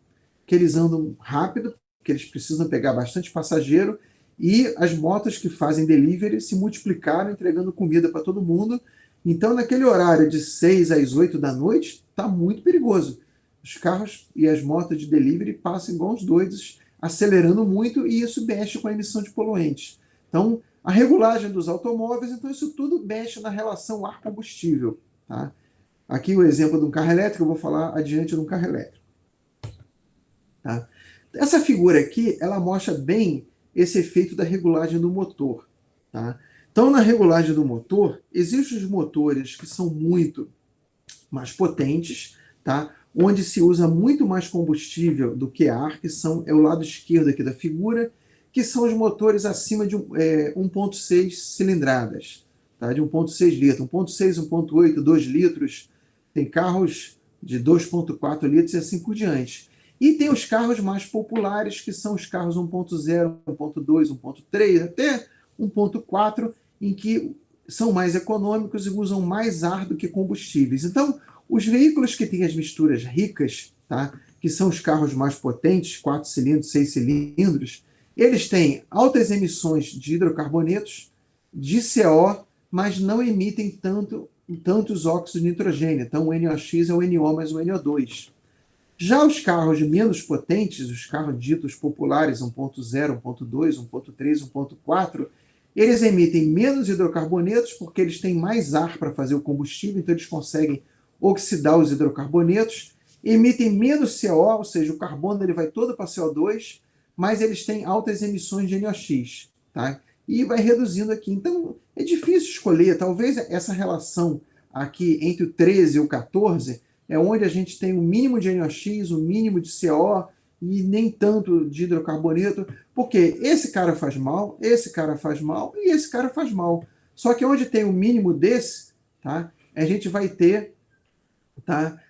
que eles andam rápido, porque eles precisam pegar bastante passageiro, e as motos que fazem delivery se multiplicaram, entregando comida para todo mundo. Então, naquele horário de 6 às 8 da noite, está muito perigoso. Os carros e as motos de delivery passam igual uns doidos, acelerando muito, e isso mexe com a emissão de poluentes. Então, a regulagem dos automóveis, então isso tudo mexe na relação ar-combustível. Tá? Aqui o exemplo de um carro elétrico, eu vou falar adiante de um carro elétrico. Tá? Essa figura aqui, ela mostra bem esse efeito da regulagem do motor. Tá? Então, na regulagem do motor, existem os motores que são muito mais potentes, tá? onde se usa muito mais combustível do que ar, é o lado esquerdo aqui da figura, que são os motores acima de 1,6 cilindradas, tá? De 1,6 litros, 1,6, 1,8, 2 litros, tem carros de 2,4 litros e assim por diante. E tem os carros mais populares, que são os carros 1.0, 1.2, 1.3, até 1.4, em que são mais econômicos e usam mais ar do que combustíveis. Então, os veículos que têm as misturas ricas, tá, que são os carros mais potentes, 4 cilindros, 6 cilindros, eles têm altas emissões de hidrocarbonetos, de CO, mas não emitem tantos óxidos de nitrogênio. Então, o NOx é o NO mais o NO2. Já os carros menos potentes, os carros ditos populares 1.0, 1.2, 1.3, 1.4, eles emitem menos hidrocarbonetos porque eles têm mais ar para fazer o combustível, então eles conseguem oxidar os hidrocarbonetos, emitem menos CO, ou seja, o carbono ele vai todo para CO2, mas eles têm altas emissões de NOx, tá? E vai reduzindo aqui. Então, é difícil escolher. Talvez essa relação aqui entre o 13 e o 14 é onde a gente tem o mínimo de NOx, o mínimo de CO e nem tanto de hidrocarboneto, porque esse cara faz mal, esse cara faz mal e esse cara faz mal. Só que onde tem o mínimo desse, tá, a gente vai ter, tá,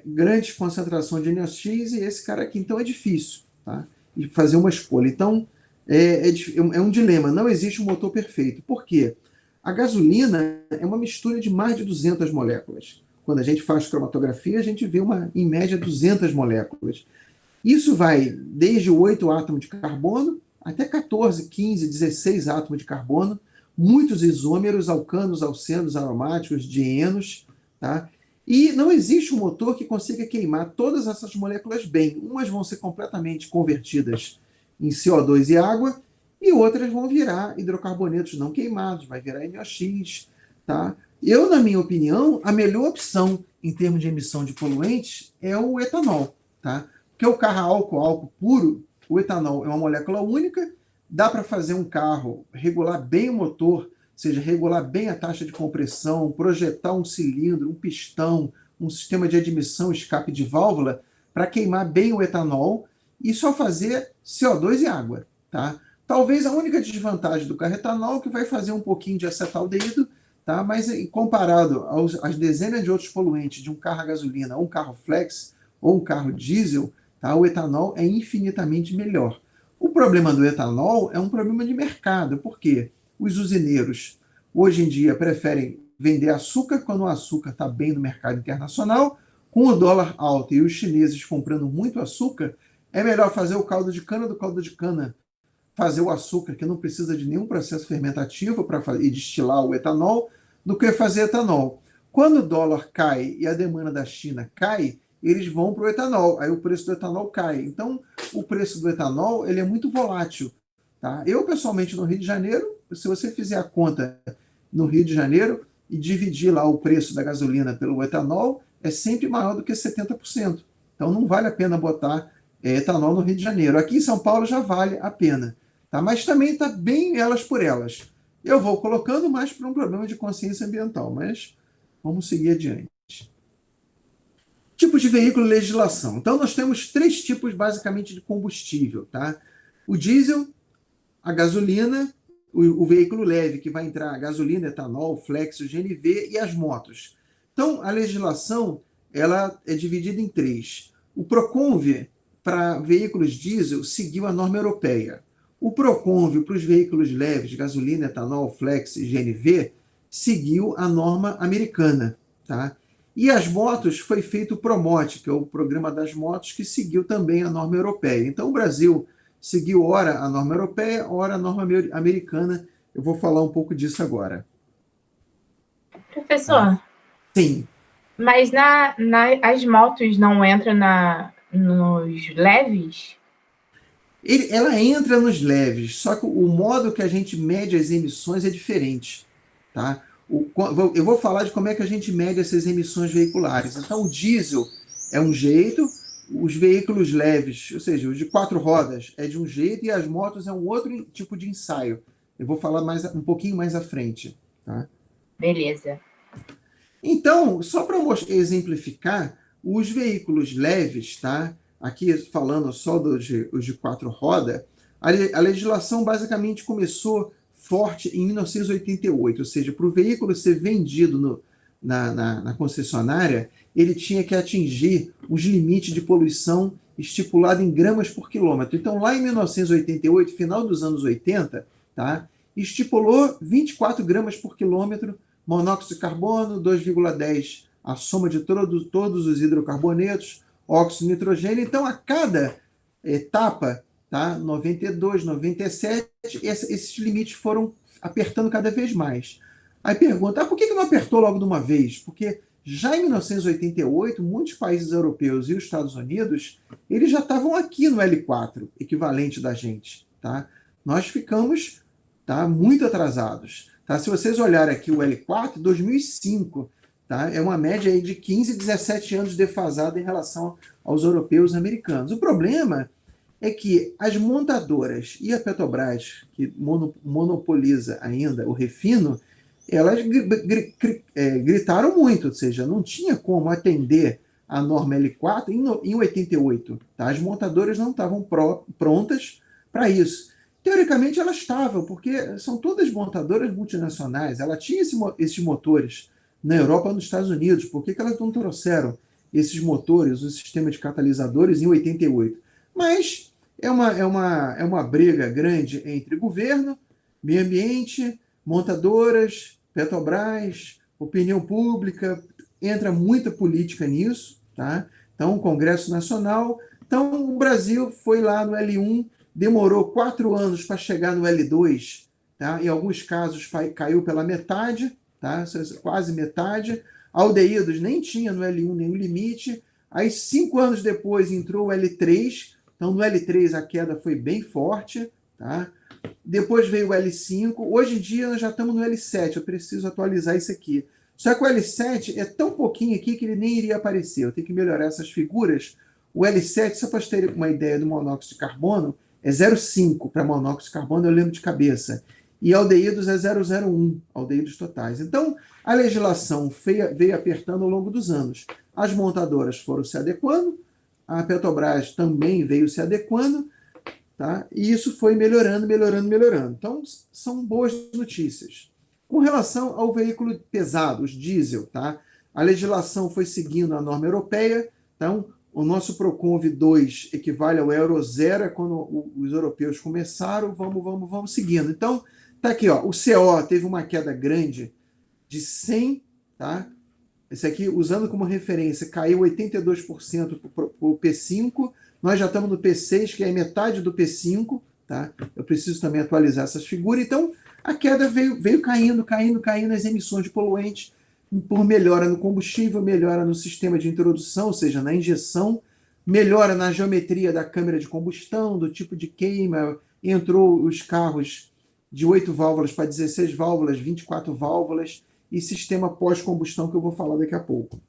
grandes concentrações de NOx e esse cara aqui. Então é difícil, tá, de fazer uma escolha. Então é um dilema, não existe um motor perfeito. Por quê? A gasolina é uma mistura de mais de 200 moléculas. Quando a gente faz cromatografia, a gente vê em média 200 moléculas. Isso vai desde 8 átomos de carbono até 14, 15, 16 átomos de carbono, muitos isômeros, alcanos, alcenos, aromáticos, dienos, tá? E não existe um motor que consiga queimar todas essas moléculas bem. Umas vão ser completamente convertidas em CO2 e água, e outras vão virar hidrocarbonetos não queimados, vai virar NOx, tá? Eu, na minha opinião, a melhor opção em termos de emissão de poluentes é o etanol, tá? Porque o carro álcool puro, o etanol é uma molécula única, dá para fazer um carro, regular bem o motor, ou seja, regular bem a taxa de compressão, projetar um cilindro, um pistão, um sistema de admissão, escape de válvula, para queimar bem o etanol e só fazer CO2 e água, tá? Talvez a única desvantagem do carro etanol é que vai fazer um pouquinho de acetaldeído, tá? Mas comparado às dezenas de outros poluentes de um carro a gasolina, ou um carro flex, ou um carro diesel, tá? O etanol é infinitamente melhor. O problema do etanol é um problema de mercado. Por quê? Os usineiros, hoje em dia, preferem vender açúcar quando o açúcar está bem no mercado internacional. Com o dólar alto e os chineses comprando muito açúcar, é melhor fazer o caldo de cana do caldo de cana, fazer o açúcar, que não precisa de nenhum processo fermentativo para destilar o etanol, do que fazer etanol. Quando o dólar cai e a demanda da China cai, eles vão para o etanol, aí o preço do etanol cai. Então, o preço do etanol ele é muito volátil. Tá? Eu, pessoalmente, no Rio de Janeiro, se você fizer a conta no Rio de Janeiro e dividir lá o preço da gasolina pelo etanol, é sempre maior do que 70%. Então, não vale a pena botar etanol no Rio de Janeiro. Aqui em São Paulo já vale a pena. Tá? Mas também está bem elas por elas. Eu vou colocando mais para um problema de consciência ambiental, mas vamos seguir adiante. Tipos de veículo e legislação. Então, nós temos 3 tipos, basicamente, de combustível. Tá? O diesel, a gasolina, o veículo leve, que vai entrar gasolina, etanol, flex, o GNV e as motos. Então, a legislação ela é dividida em 3. O Proconv, para veículos diesel, seguiu a norma europeia. O Proconv, para os veículos leves, gasolina, etanol, flex e GNV, seguiu a norma americana. Tá? E as motos foi feito o Promote, que é o programa das motos, que seguiu também a norma europeia. Então, o Brasil seguiu ora a norma europeia, ora a norma americana. Eu vou falar um pouco disso agora. Professor, sim. Mas as motos não entram nos leves? Ela entra nos leves, só que o modo que a gente mede as emissões é diferente. Tá? Eu vou falar de como é que a gente mede essas emissões veiculares. Então, o diesel é um jeito, os veículos leves, ou seja, os de 4 rodas, é de um jeito, e as motos é um outro tipo de ensaio. Eu vou falar um pouquinho mais à frente. Tá? Beleza. Então, só para exemplificar, Os veículos leves, tá? Aqui falando só os de 4 rodas, a legislação basicamente começou forte em 1988, ou seja, para o veículo ser vendido na concessionária, ele tinha que atingir os limites de poluição estipulado em gramas por quilômetro. Então, lá em 1988, final dos anos 80, tá, estipulou 24 gramas por quilômetro, monóxido de carbono, 2,10 a soma de todos os hidrocarbonetos, óxido de nitrogênio. Então, a cada etapa, tá, 92, 97, esses limites foram apertando cada vez mais. Aí pergunta, por que não apertou logo de uma vez? Porque já em 1988, muitos países europeus e os Estados Unidos, eles já estavam aqui no L4, equivalente da gente. Tá? Nós ficamos, tá, muito atrasados. Tá? Se vocês olharem aqui o L4, 2005, tá? É uma média aí de 15, 17 anos defasada em relação aos europeus e americanos. O problema é que as montadoras e a Petrobras, que monopoliza ainda o refino, elas gritaram muito, ou seja, não tinha como atender a norma L4 em 88. Tá? As montadoras não estavam prontas para isso. Teoricamente elas estavam, porque são todas montadoras multinacionais, ela tinha esses motores na Europa e nos Estados Unidos, por que elas não trouxeram esses motores, o sistema de catalisadores em 88? Mas é uma briga grande entre governo, meio ambiente, montadoras, Petrobras, opinião pública, entra muita política nisso, tá? Então, o Congresso Nacional. Então, o Brasil foi lá no L1, demorou 4 anos para chegar no L2, tá? Em alguns casos caiu pela metade, tá? Quase metade. Aldeídos nem tinha no L1 nenhum limite. Aí, 5 anos depois, entrou o L3. Então, no L3 a queda foi bem forte, tá? Depois veio o L5. Hoje em dia nós já estamos no L7. Eu preciso atualizar isso aqui. Só que o L7 é tão pouquinho aqui que ele nem iria aparecer. Eu tenho que melhorar essas figuras. O L7, só para vocês terem uma ideia do monóxido de carbono, é 0,5 para monóxido de carbono, eu lembro de cabeça. E aldeídos é 0,01, aldeídos totais. Então, a legislação veio apertando ao longo dos anos. As montadoras foram se adequando, a Petrobras também veio se adequando, tá? E isso foi melhorando, melhorando, melhorando. Então, são boas notícias. Com relação ao veículo pesado, os diesel, tá? A legislação foi seguindo a norma europeia. Então, o nosso Proconv 2 equivale ao Euro 0, é quando os europeus começaram, vamos seguindo. Então, tá aqui, ó, o CO teve uma queda grande de 100, tá? Esse aqui, usando como referência, caiu 82% para o P5. Nós já estamos no P6, que é metade do P5. Tá? Eu preciso também atualizar essas figuras. Então, a queda veio caindo as emissões de poluentes por melhora no combustível, melhora no sistema de introdução, ou seja, na injeção, melhora na geometria da câmara de combustão, do tipo de queima. Entrou os carros de 8 válvulas para 16 válvulas, 24 válvulas, e sistema pós-combustão que eu vou falar daqui a pouco.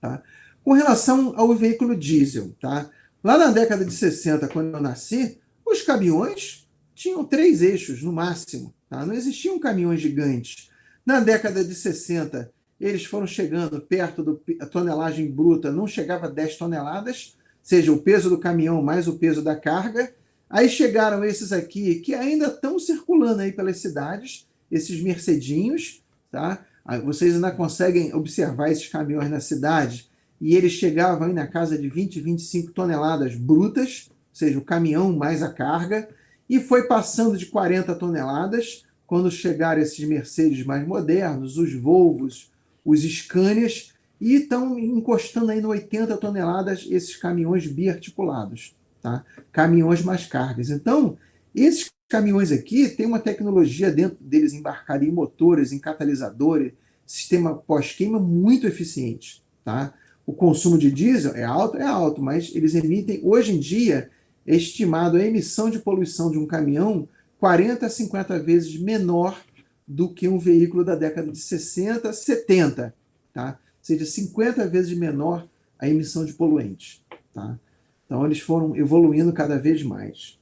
Tá? Com relação ao veículo diesel, tá? Lá na década de 60, quando eu nasci, os caminhões tinham 3 eixos no máximo. Tá? Não existiam caminhões gigantes. Na década de 60, eles foram chegando perto da tonelagem bruta, não chegava a 10 toneladas, seja, o peso do caminhão mais o peso da carga. Aí chegaram esses aqui, que ainda estão circulando aí pelas cidades, esses mercedinhos, tá? Vocês ainda conseguem observar esses caminhões na cidade, e eles chegavam aí na casa de 20, 25 toneladas brutas, ou seja, o caminhão mais a carga, e foi passando de 40 toneladas, quando chegaram esses Mercedes mais modernos, os Volvos, os Scanias, e estão encostando aí no 80 toneladas esses caminhões biarticulados, tá? Caminhões mais cargas. Então, esses caminhões aqui têm uma tecnologia dentro deles embarcada em motores, em catalisadores, sistema pós-queima muito eficiente, tá? O consumo de diesel é alto, mas eles emitem, hoje em dia, é estimado a emissão de poluição de um caminhão 40 a 50 vezes menor do que um veículo da década de 60, 70, tá? Ou seja, 50 vezes menor a emissão de poluentes, tá? Então, eles foram evoluindo cada vez mais.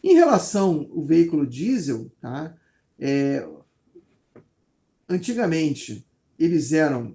Em relação ao veículo diesel, tá? Antigamente, eles eram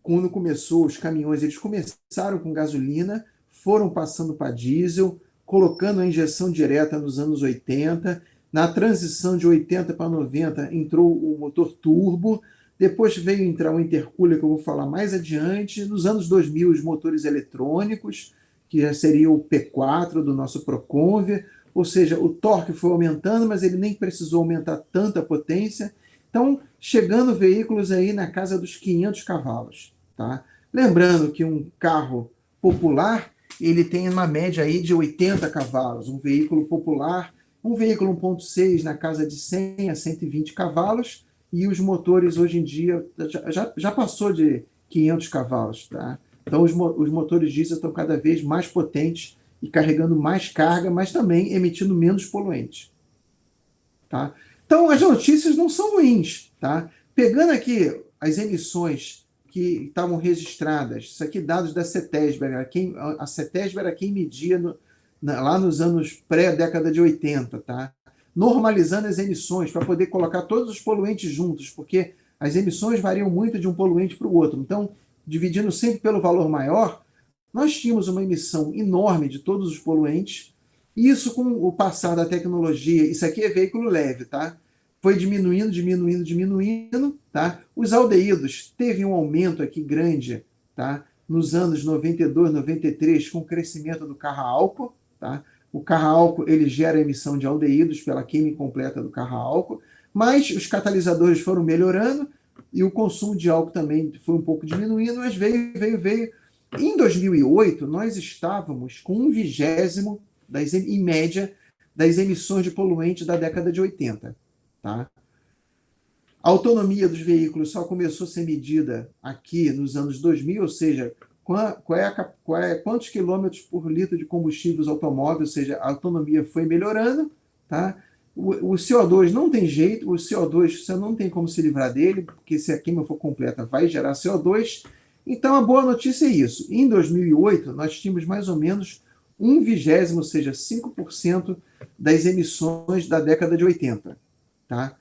quando começou, os caminhões, eles começaram com gasolina, foram passando para diesel, colocando a injeção direta nos anos 80. Na transição de 80 para 90 entrou o motor turbo, depois veio entrar o intercooler, que eu vou falar mais adiante. Nos anos 2000, os motores eletrônicos, que já seria o P4 do nosso Proconver, ou seja, o torque foi aumentando, mas ele nem precisou aumentar tanta potência. Então, chegando veículos aí na casa dos 500 cavalos. Tá? Lembrando que um carro popular, ele tem uma média aí de 80 cavalos. Um veículo popular, um veículo 1.6 na casa de 100 a 120 cavalos, e os motores hoje em dia já passou de 500 cavalos. Tá? Então, os motores diesel estão cada vez mais potentes e carregando mais carga, mas também emitindo menos poluentes. Tá? Então, as notícias não são ruins. Tá? Pegando aqui as emissões que estavam registradas, isso aqui dados da CETESB, a CETESB era quem media lá nos anos pré-década de 80, tá? Normalizando as emissões para poder colocar todos os poluentes juntos, porque as emissões variam muito de um poluente para o outro. Então, dividindo sempre pelo valor maior, nós tínhamos uma emissão enorme de todos os poluentes, e isso com o passar da tecnologia, isso aqui é veículo leve, tá? Foi diminuindo, diminuindo, diminuindo, tá? Os aldeídos teve um aumento aqui grande, tá? Nos anos 92, 93, com o crescimento do carro a álcool, tá? O carro a álcool, ele gera emissão de aldeídos pela química completa do carro a álcool, mas os catalisadores foram melhorando e o consumo de álcool também foi um pouco diminuindo, mas veio. Em 2008, nós estávamos com 1/20, em média, das emissões de poluentes da década de 80. Tá? A autonomia dos veículos só começou a ser medida aqui nos anos 2000, ou seja, quantos quilômetros por litro de combustível os automóveis, ou seja, a autonomia foi melhorando. Tá? O CO2 não tem jeito, o CO2 você não tem como se livrar dele, porque se a queima for completa vai gerar CO2. Então, a boa notícia é isso. Em 2008, nós tínhamos mais ou menos 1/20, ou seja, 5% das emissões da década de 80. Tá?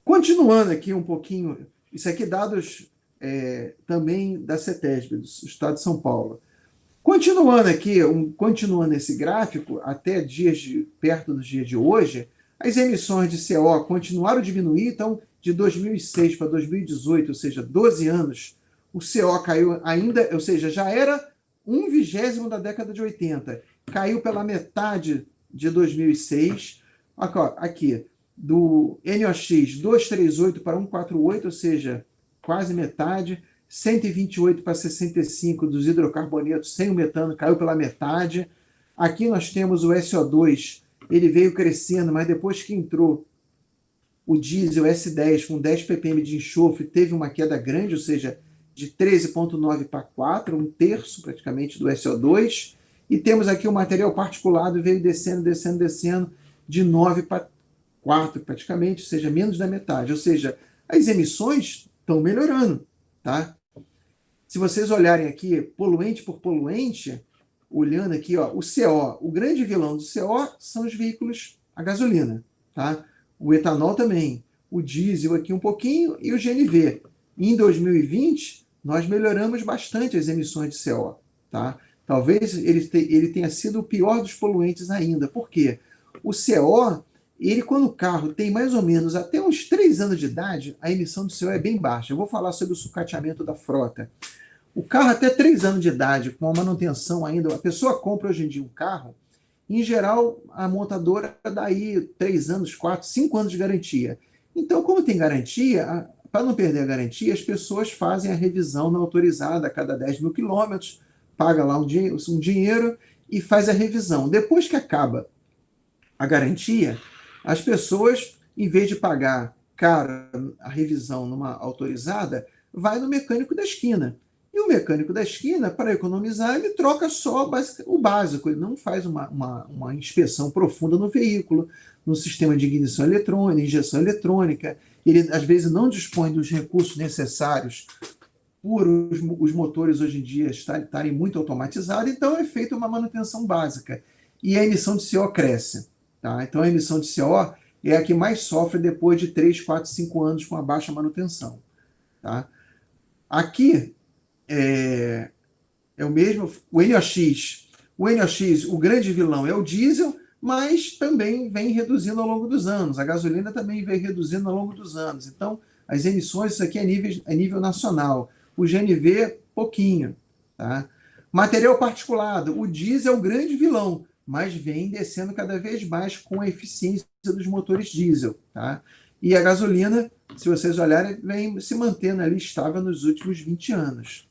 Continuando aqui um pouquinho, isso aqui dados também da CETESB, do Estado de São Paulo. Continuando aqui, continuando esse gráfico, até perto dos dias de hoje, as emissões de CO continuaram a diminuir, então, de 2006 para 2018, ou seja, 12 anos, o CO caiu ainda, ou seja, já era 1/20 da década de 80, caiu pela metade de 2006, aqui do NOx 238 para 148, ou seja, quase metade, 128 para 65 dos hidrocarbonetos sem o metano, caiu pela metade. Aqui nós temos o SO2, ele veio crescendo, mas depois que entrou o diesel S10 com 10 ppm de enxofre, teve uma queda grande, ou seja, de 13,9 para 4, um terço praticamente do SO2. E temos aqui o material particulado, veio descendo, descendo, descendo, de 9 para 4 praticamente, ou seja, menos da metade. Ou seja, as emissões estão melhorando. Tá? Se vocês olharem aqui, poluente por poluente, olhando aqui, ó, o CO, o grande vilão do CO são os veículos a gasolina. Tá? O etanol também, o diesel aqui um pouquinho e o GNV. Em 2020, nós melhoramos bastante as emissões de CO. Tá? Talvez ele tenha sido o pior dos poluentes ainda. Por quê? O CO, quando o carro tem mais ou menos até uns 3 anos de idade, a emissão de CO é bem baixa. Eu vou falar sobre o sucateamento da frota. O carro até 3 anos de idade, com a manutenção ainda, a pessoa compra hoje em dia um carro, em geral, a montadora dá aí 3 anos, 4, 5 anos de garantia. Então, como tem garantia, para não perder a garantia, as pessoas fazem a revisão não autorizada a cada 10 mil quilômetros, paga lá um dinheiro e faz a revisão. Depois que acaba a garantia, as pessoas, em vez de pagar caro a revisão numa autorizada, vai no mecânico da esquina. E o mecânico da esquina, para economizar, ele troca só o básico, ele não faz uma inspeção profunda no veículo, no sistema de ignição eletrônica, injeção eletrônica. Ele, às vezes, não dispõe dos recursos necessários por os motores hoje em dia estarem muito automatizados, então é feita uma manutenção básica. E a emissão de CO cresce. Tá? Então, a emissão de CO é a que mais sofre depois de 3, 4, 5 anos com a baixa manutenção. Tá? Aqui, é o mesmo, o NOx. O NOx, o grande vilão é o diesel, mas também vem reduzindo ao longo dos anos. A gasolina também vem reduzindo ao longo dos anos. Então, as emissões, isso aqui é nível nacional. O GNV, pouquinho. Tá? Material particulado. O diesel é o grande vilão, mas vem descendo cada vez mais com a eficiência dos motores diesel. Tá? E a gasolina, se vocês olharem, vem se mantendo ali estável nos últimos 20 anos.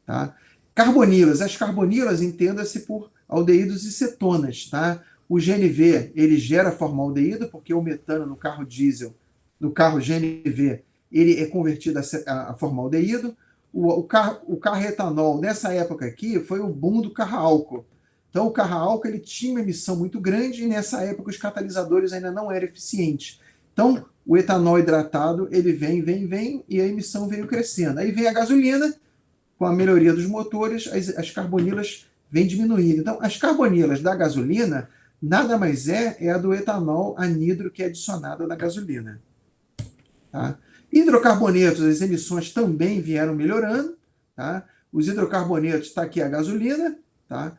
Tá? Carbonilas. As carbonilas, entenda-se por aldeídos e cetonas. Tá? O GNV, ele gera formaldeído, porque o metano no carro diesel, no carro GNV, ele é convertido a formaldeído. O carro etanol, nessa época aqui, foi o boom do carro álcool. Então, o carro álcool ele tinha uma emissão muito grande e, nessa época, os catalisadores ainda não eram eficientes. Então, o etanol hidratado, ele vem, e a emissão veio crescendo. Aí vem a gasolina, com a melhoria dos motores, as carbonilas vêm diminuindo. Então, as carbonilas da gasolina, nada mais é a do etanol anidro que é adicionado na gasolina. Tá? Hidrocarbonetos, as emissões também vieram melhorando. Tá? Os hidrocarbonetos, está aqui a gasolina, tá?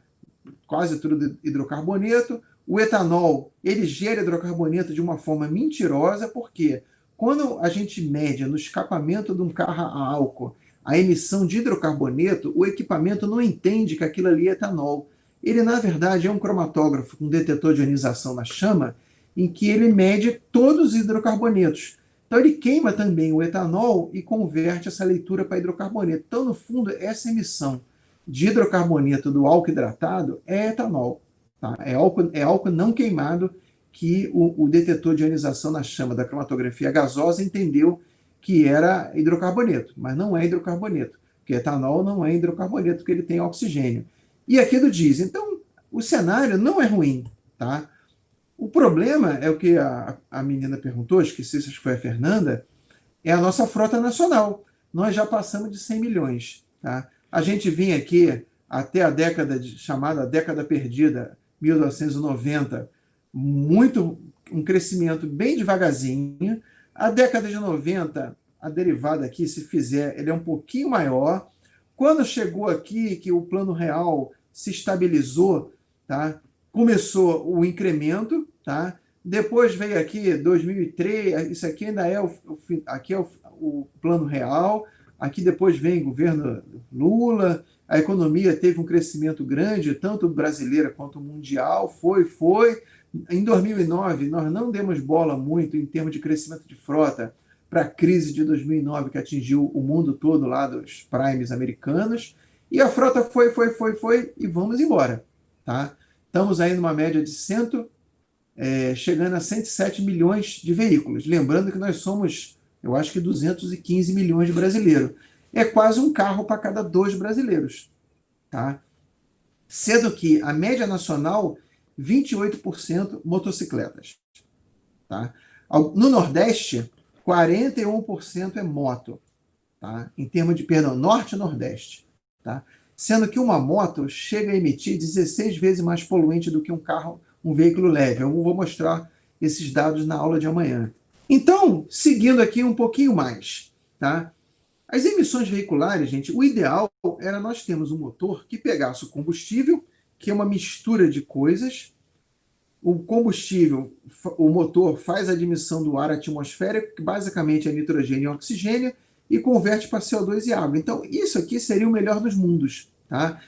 Quase tudo hidrocarboneto. O etanol, ele gera hidrocarboneto de uma forma mentirosa, porque quando a gente mede no escapamento de um carro a álcool a emissão de hidrocarboneto, o equipamento não entende que aquilo ali é etanol. Ele, na verdade, é um cromatógrafo com detetor de ionização na chama, em que ele mede todos os hidrocarbonetos. Então, ele queima também o etanol e converte essa leitura para hidrocarboneto. Então, no fundo, essa emissão de hidrocarboneto do álcool hidratado é etanol. Tá? É álcool não queimado que o detetor de ionização na chama da cromatografia gasosa entendeu que era hidrocarboneto, mas não é hidrocarboneto, porque etanol não é hidrocarboneto, porque ele tem oxigênio. E aqui do diesel. Então, o cenário não é ruim. Tá? O problema é o que a menina perguntou, esqueci se foi a Fernanda, é a nossa frota nacional. Nós já passamos de 100 milhões. Tá? A gente vinha aqui até a chamada década perdida, 1990, um crescimento bem devagarzinho. A década de 90, a derivada aqui, se fizer, ele é um pouquinho maior. Quando chegou aqui, que o Plano Real se estabilizou, tá? Começou o incremento, tá? Depois veio aqui 2003, isso aqui ainda é o Plano Real. Aqui depois vem o governo Lula, a economia teve um crescimento grande, tanto brasileira quanto mundial, foi. Em 2009, nós não demos bola muito em termos de crescimento de frota para a crise de 2009, que atingiu o mundo todo lá dos primes americanos, e a frota foi, e vamos embora. Tá? Estamos aí numa média de chegando a 107 milhões de veículos. Lembrando que nós somos, eu acho que 215 milhões de brasileiros. É quase um carro para cada 2 brasileiros. Tá? Sendo que a média nacional, 28% motocicletas. Tá? No Nordeste, 41% é moto. Tá? Em termos de, Norte e Nordeste. Tá? Sendo que uma moto chega a emitir 16 vezes mais poluente do que um veículo leve. Eu vou mostrar esses dados na aula de amanhã. Então, seguindo aqui um pouquinho mais. Tá? As emissões veiculares, gente, o ideal era nós termos um motor que pegasse o combustível, que é uma mistura de coisas. O combustível, o motor faz a admissão do ar atmosférico, que basicamente é nitrogênio e oxigênio, e converte para CO2 e água. Então, isso aqui seria o melhor dos mundos. Tá?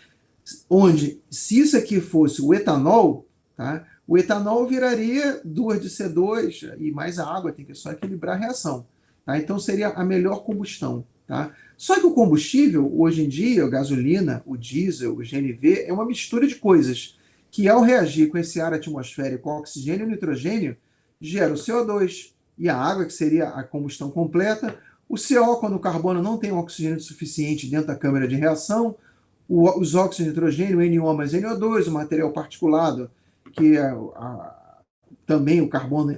Onde, se isso aqui fosse o etanol, tá? O etanol viraria 2 de C2 e mais a água, tem que só equilibrar a reação. Tá? Então, seria a melhor combustão. Tá? Só que o combustível, hoje em dia, a gasolina, o diesel, o GNV, é uma mistura de coisas que, ao reagir com esse ar atmosférico, o oxigênio e o nitrogênio, gera o CO2 e a água, que seria a combustão completa, o CO, quando o carbono não tem oxigênio suficiente dentro da câmara de reação, os óxidos de nitrogênio, NO mais NO2, o material particulado, que é também o carbono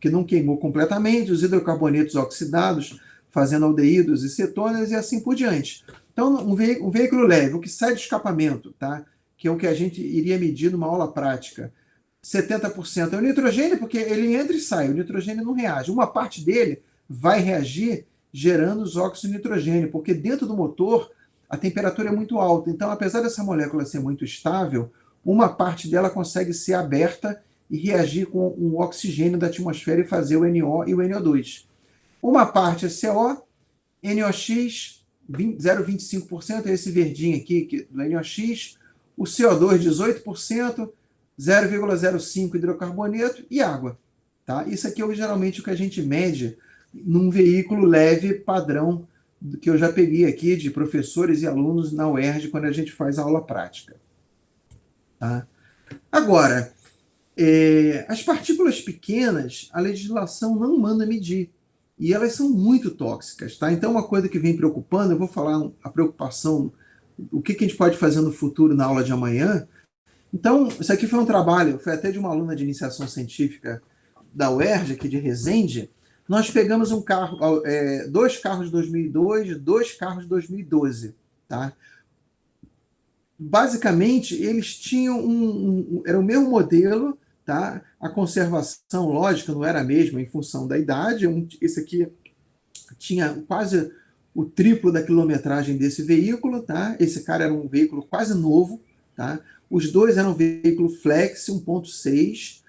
que não queimou completamente, os hidrocarbonetos oxidados, fazendo aldeídos e cetonas e assim por diante. Então, um veículo leve, o que sai do escapamento, tá? Que é o que a gente iria medir numa aula prática, 70% é o nitrogênio, porque ele entra e sai, o nitrogênio não reage. Uma parte dele vai reagir gerando os óxidos de nitrogênio, porque dentro do motor a temperatura é muito alta. Então, apesar dessa molécula ser muito estável, uma parte dela consegue ser aberta e reagir com o oxigênio da atmosfera e fazer o NO e o NO2. Uma parte é CO, NOx 0,25%, é esse verdinho aqui do NOx, o CO2 18%, 0,05% hidrocarboneto e água. Tá? Isso aqui é geralmente o que a gente mede num veículo leve padrão que eu já peguei aqui de professores e alunos na UERJ quando a gente faz a aula prática. Tá? Agora, as partículas pequenas, a legislação não manda medir. E elas são muito tóxicas. Tá? Então, uma coisa que vem preocupando, eu vou falar a preocupação, o que a gente pode fazer no futuro na aula de amanhã. Então, isso aqui foi um trabalho, foi até de uma aluna de iniciação científica da UERJ, aqui de Resende. Nós pegamos um carro, dois carros de 2002 e dois carros de 2012. Tá? Basicamente, eles tinham era o mesmo modelo, tá? A conservação, lógica, não era a mesma em função da idade. Esse aqui tinha quase o triplo da quilometragem desse veículo, tá? Esse cara era um veículo quase novo, tá? Os dois eram veículo flex 1.6.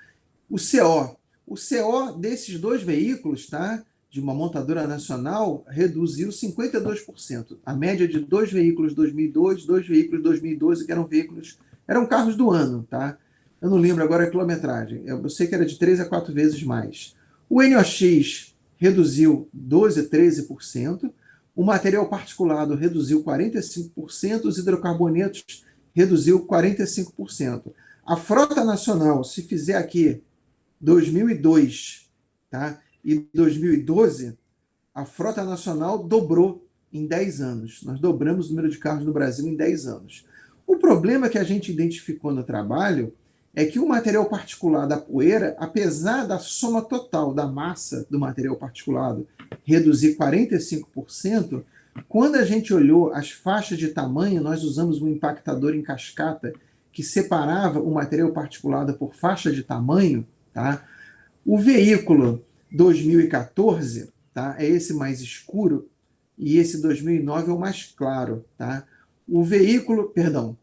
O CO desses dois veículos, tá? De uma montadora nacional, reduziu 52%. A média de dois veículos 2002, dois veículos 2012, que eram carros do ano, tá? Eu não lembro agora a quilometragem. Eu sei que era de 3 a 4 vezes mais. O NOx reduziu 12 a 13%. O material particulado reduziu 45%. Os hidrocarbonetos reduziu 45%. A frota nacional, se fizer aqui 2002, tá? E 2012, a frota nacional dobrou em 10 anos. Nós dobramos o número de carros no Brasil em 10 anos. O problema que a gente identificou no trabalho é que o material particulado, a poeira, apesar da soma total da massa do material particulado reduzir 45%, quando a gente olhou as faixas de tamanho, nós usamos um impactador em cascata que separava o material particulado por faixa de tamanho, tá? O veículo 2014, tá? É esse mais escuro, e esse 2009 é o mais claro, tá? O veículo, perdão,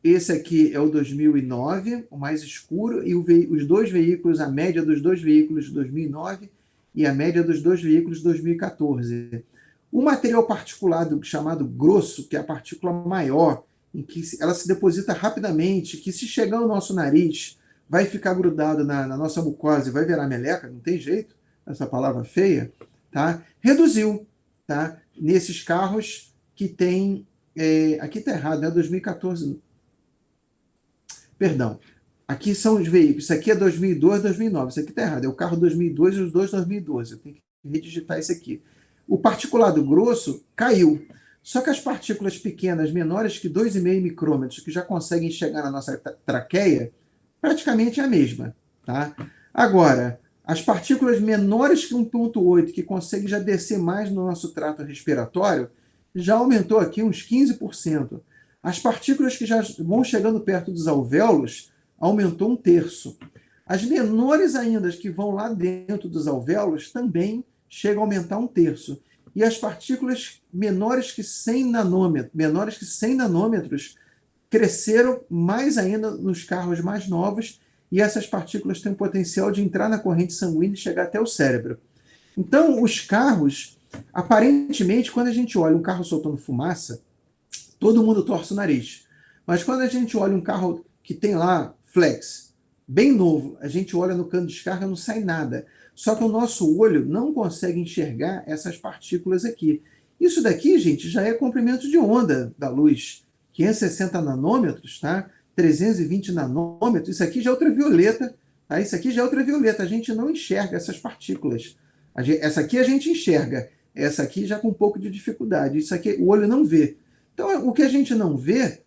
esse aqui é o 2009, o mais escuro, e os dois veículos, a média dos dois veículos de 2009 e a média dos dois veículos de 2014. O material particulado chamado grosso, que é a partícula maior, em que ela se deposita rapidamente, que se chegar ao nosso nariz, vai ficar grudado na nossa mucosa e vai virar meleca, não tem jeito, essa palavra feia, tá? Reduziu, tá? Nesses carros que tem... aqui está errado, né? 2014... Perdão, aqui são os veículos, isso aqui é 2002, 2009, isso aqui está errado, é o carro 2002 e os dois 2012, eu tenho que redigitar isso aqui. O particulado grosso caiu, só que as partículas pequenas, menores que 2,5 micrômetros, que já conseguem chegar na nossa traqueia, praticamente é a mesma. Tá? Agora, as partículas menores que 1,8, que conseguem já descer mais no nosso trato respiratório, já aumentou aqui uns 15%. As partículas que já vão chegando perto dos alvéolos, aumentou 1/3. As menores ainda, que vão lá dentro dos alvéolos, também chegam a aumentar 1/3. E as partículas menores que 100 nanômetros cresceram mais ainda nos carros mais novos, e essas partículas têm o potencial de entrar na corrente sanguínea e chegar até o cérebro. Então, os carros, aparentemente, quando a gente olha um carro soltando fumaça, todo mundo torce o nariz. Mas quando a gente olha um carro que tem lá flex, bem novo, a gente olha no cano de descarga, não sai nada. Só que o nosso olho não consegue enxergar essas partículas aqui. Isso daqui, gente, já é comprimento de onda da luz. 560 nanômetros, tá? 320 nanômetros, isso aqui já é ultravioleta. Tá? Isso aqui já é ultravioleta, a gente não enxerga essas partículas. Essa aqui a gente enxerga, essa aqui já com um pouco de dificuldade. Isso aqui o olho não vê. Então, o que a gente não vê,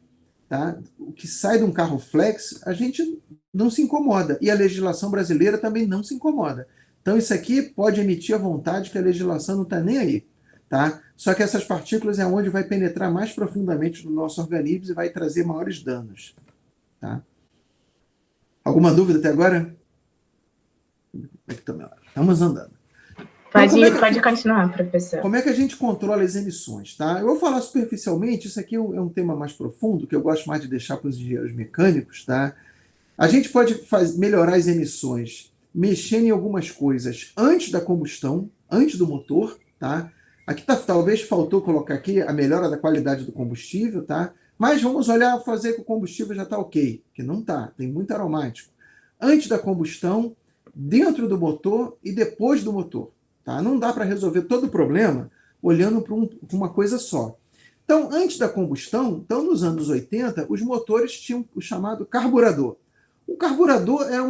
tá? O que sai de um carro flex, a gente não se incomoda. E a legislação brasileira também não se incomoda. Então, isso aqui pode emitir à vontade que a legislação não está nem aí. Tá? Só que essas partículas é onde vai penetrar mais profundamente no nosso organismo e vai trazer maiores danos. Tá? Alguma dúvida até agora? Estamos andando. Então, Pode continuar, professor. como é que a gente controla as emissões? Tá? Eu vou falar superficialmente, isso aqui é um tema mais profundo, que eu gosto mais de deixar para os engenheiros mecânicos. Tá? A gente pode melhorar as emissões mexendo em algumas coisas antes da combustão, antes do motor. Tá? Aqui talvez faltou colocar aqui a melhora da qualidade do combustível, tá? Mas vamos olhar, fazer que o combustível já está ok, que não está, tem muito aromático. Antes da combustão, dentro do motor e depois do motor. Tá? Não dá para resolver todo o problema olhando para uma coisa só. Então, antes da combustão, então nos anos 80, os motores tinham o chamado carburador. O carburador era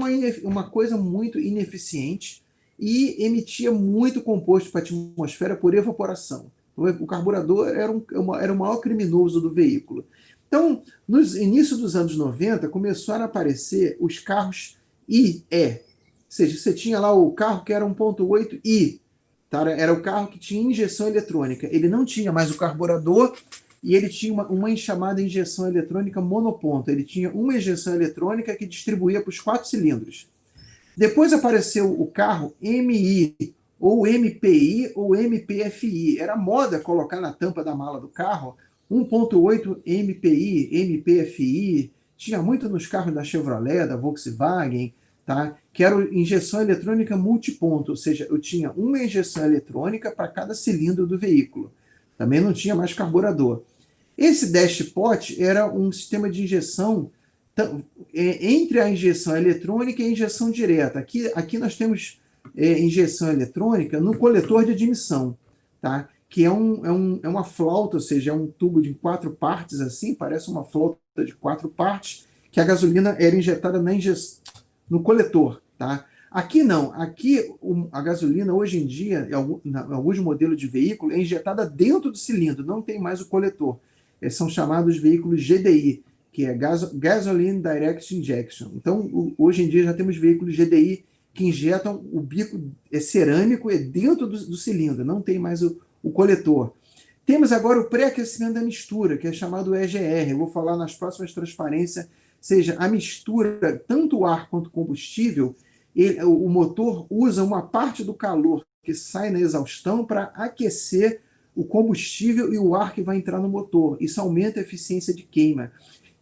uma coisa muito ineficiente e emitia muito composto para a atmosfera por evaporação. O carburador era o maior criminoso do veículo. Então, no início dos anos 90, começaram a aparecer os carros IE. Ou seja, você tinha lá o carro que era 1.8i, tá? Era o carro que tinha injeção eletrônica. Ele não tinha mais o carburador e ele tinha uma chamada injeção eletrônica monoponto. Ele tinha uma injeção eletrônica que distribuía para os 4 cilindros. Depois apareceu o carro MI, ou MPI, ou MPFI. Era moda colocar na tampa da mala do carro 1.8 MPI, MPFI. Tinha muito nos carros da Chevrolet, da Volkswagen, tá? Que era injeção eletrônica multiponto, ou seja, eu tinha uma injeção eletrônica para cada cilindro do veículo. Também não tinha mais carburador. Esse dashpot era um sistema de injeção entre a injeção eletrônica e a injeção direta. Aqui nós temos injeção eletrônica no coletor de admissão, tá? Que é uma flauta, ou seja, é um tubo de 4 partes, assim, parece uma flauta de 4 partes, que a gasolina era injetada no coletor. Tá? Aqui não, aqui a gasolina hoje em dia, em alguns modelos de veículo, é injetada dentro do cilindro, não tem mais o coletor. São chamados veículos GDI, que é Gasoline Direct Injection. Então, hoje em dia já temos veículos GDI que injetam, o bico é cerâmico, é dentro do cilindro, não tem mais o coletor. Temos agora o pré-aquecimento da mistura, que é chamado EGR. Eu vou falar nas próximas transparências, seja a mistura, tanto o ar quanto o combustível, o motor usa uma parte do calor que sai na exaustão para aquecer o combustível e o ar que vai entrar no motor. Isso aumenta a eficiência de queima.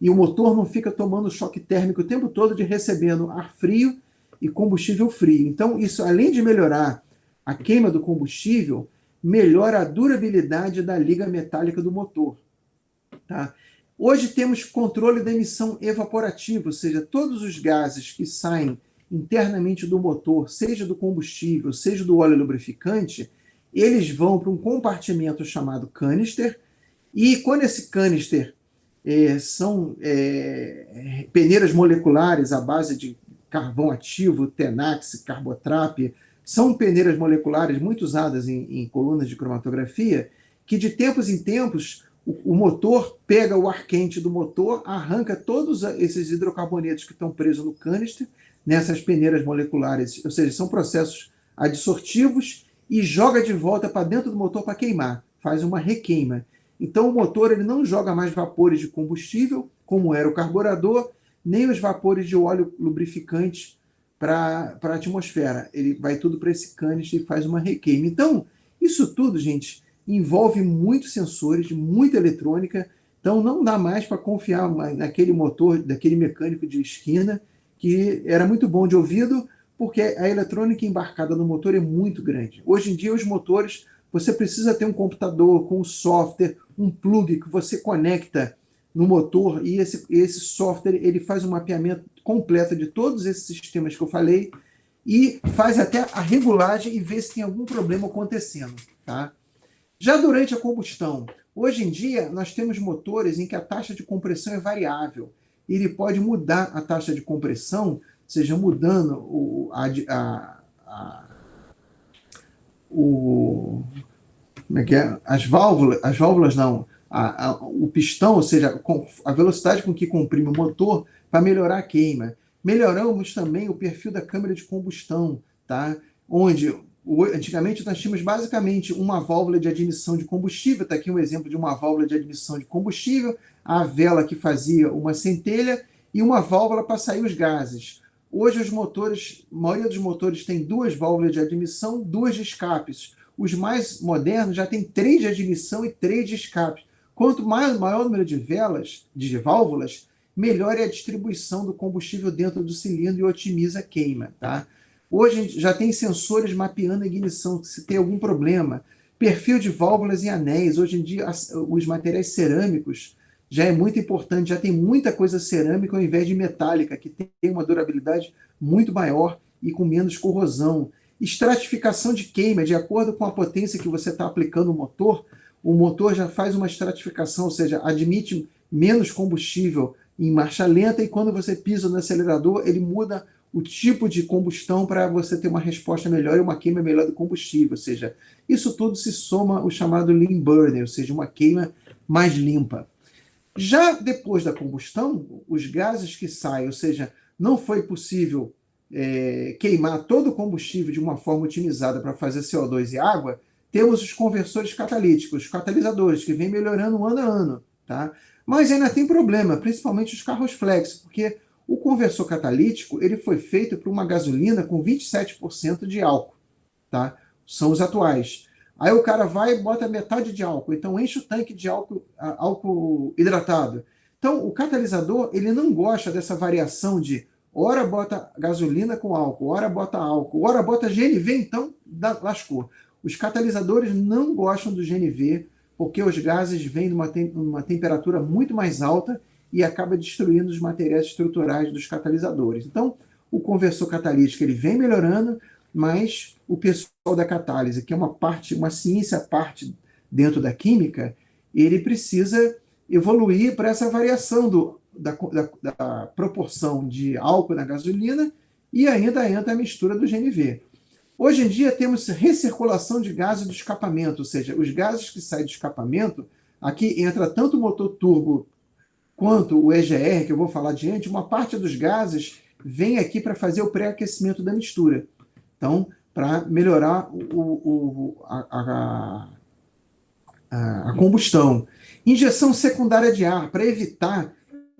E o motor não fica tomando choque térmico o tempo todo de recebendo ar frio e combustível frio. Então, isso, além de melhorar a queima do combustível, melhora a durabilidade da liga metálica do motor. Tá? Hoje temos controle da emissão evaporativa, ou seja, todos os gases que saem internamente do motor, seja do combustível, seja do óleo lubrificante, eles vão para um compartimento chamado canister, e quando esse canister são peneiras moleculares à base de carvão ativo, Tenax, Carbotrap, são peneiras moleculares muito usadas em colunas de cromatografia, que de tempos em tempos o motor pega o ar quente do motor, arranca todos esses hidrocarbonetos que estão presos no canister, nessas peneiras moleculares, ou seja, são processos adsortivos, e joga de volta para dentro do motor para queimar, faz uma requeima. Então o motor ele não joga mais vapores de combustível, como era o carburador, nem os vapores de óleo lubrificante para a atmosfera. Ele vai tudo para esse canister e faz uma requeima. Então, isso tudo, gente, envolve muitos sensores, muita eletrônica, então não dá mais para confiar naquele motor, daquele mecânico de esquina, que era muito bom de ouvido, porque a eletrônica embarcada no motor é muito grande. Hoje em dia, os motores, você precisa ter um computador com um software, um plug que você conecta no motor, e esse software ele faz um mapeamento completo de todos esses sistemas que eu falei, e faz até a regulagem e vê se tem algum problema acontecendo. Tá? Já durante a combustão, hoje em dia, nós temos motores em que a taxa de compressão é variável. Ele pode mudar a taxa de compressão, seja mudando como é que é? As válvulas não, o pistão, ou seja, a velocidade com que comprime o motor para melhorar a queima. Melhoramos também o perfil da câmara de combustão, tá? Onde antigamente nós tínhamos basicamente uma válvula de admissão de combustível, está aqui um exemplo de uma válvula de admissão de combustível, a vela que fazia uma centelha e uma válvula para sair os gases. Hoje os motores, a maioria dos motores tem 2 válvulas de admissão, 2 de escapes. Os mais modernos já tem 3 de admissão e 3 de escape. Quanto maior o número de válvulas, melhor é a distribuição do combustível dentro do cilindro e otimiza a queima. Tá? Hoje a gente já tem sensores mapeando a ignição, se tem algum problema. Perfil de válvulas e anéis. Hoje em dia, os materiais cerâmicos já é muito importante, já tem muita coisa cerâmica ao invés de metálica, que tem uma durabilidade muito maior e com menos corrosão. Estratificação de queima, de acordo com a potência que você está aplicando no motor, o motor já faz uma estratificação, ou seja, admite menos combustível em marcha lenta, e quando você pisa no acelerador, ele muda o tipo de combustão para você ter uma resposta melhor e uma queima melhor do combustível. Ou seja, isso tudo se soma ao chamado lean burner, ou seja, uma queima mais limpa. Já depois da combustão, os gases que saem, ou seja, não foi possível queimar todo o combustível de uma forma otimizada para fazer CO2 e água, temos os conversores catalíticos, os catalisadores, que vêm melhorando ano a ano. Tá? Mas ainda tem problema, principalmente os carros flex, porque o conversor catalítico ele foi feito para uma gasolina com 27% de álcool. Tá? São os atuais. Aí o cara vai e bota metade de álcool, então enche o tanque de álcool hidratado. Então o catalisador ele não gosta dessa variação de hora bota gasolina com álcool, hora bota GNV, então lascou. Os catalisadores não gostam do GNV porque os gases vêm de uma temperatura muito mais alta e acaba destruindo os materiais estruturais dos catalisadores. Então o conversor catalítico ele vem melhorando, mas o pessoal da catálise, que é uma ciência à parte dentro da química, ele precisa evoluir para essa variação da proporção de álcool na gasolina, e ainda entra a mistura do GNV. Hoje em dia temos recirculação de gases do escapamento, ou seja, os gases que saem do escapamento, aqui entra tanto o motor turbo quanto o EGR, que eu vou falar adiante, uma parte dos gases vem aqui para fazer o pré-aquecimento da mistura. Então, para melhorar a combustão. Injeção secundária de ar, para evitar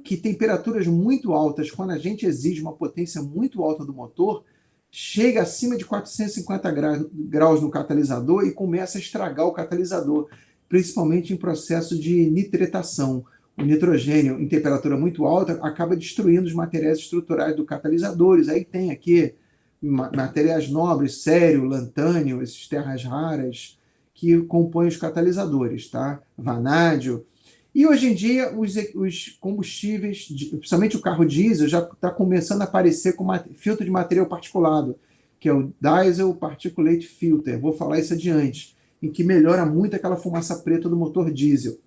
que temperaturas muito altas, quando a gente exige uma potência muito alta do motor, chega acima de 450 graus no catalisador e começa a estragar o catalisador, principalmente em processo de nitretação. O nitrogênio em temperatura muito alta acaba destruindo os materiais estruturais do catalisadores. Aí tem aqui materiais nobres, sério, lantânio, essas terras raras que compõem os catalisadores, tá? Vanádio. E hoje em dia os combustíveis, principalmente o carro diesel, já está começando a aparecer com filtro de material particulado, que é o Diesel Particulate Filter. Vou falar isso adiante, em que melhora muito aquela fumaça preta do motor diesel.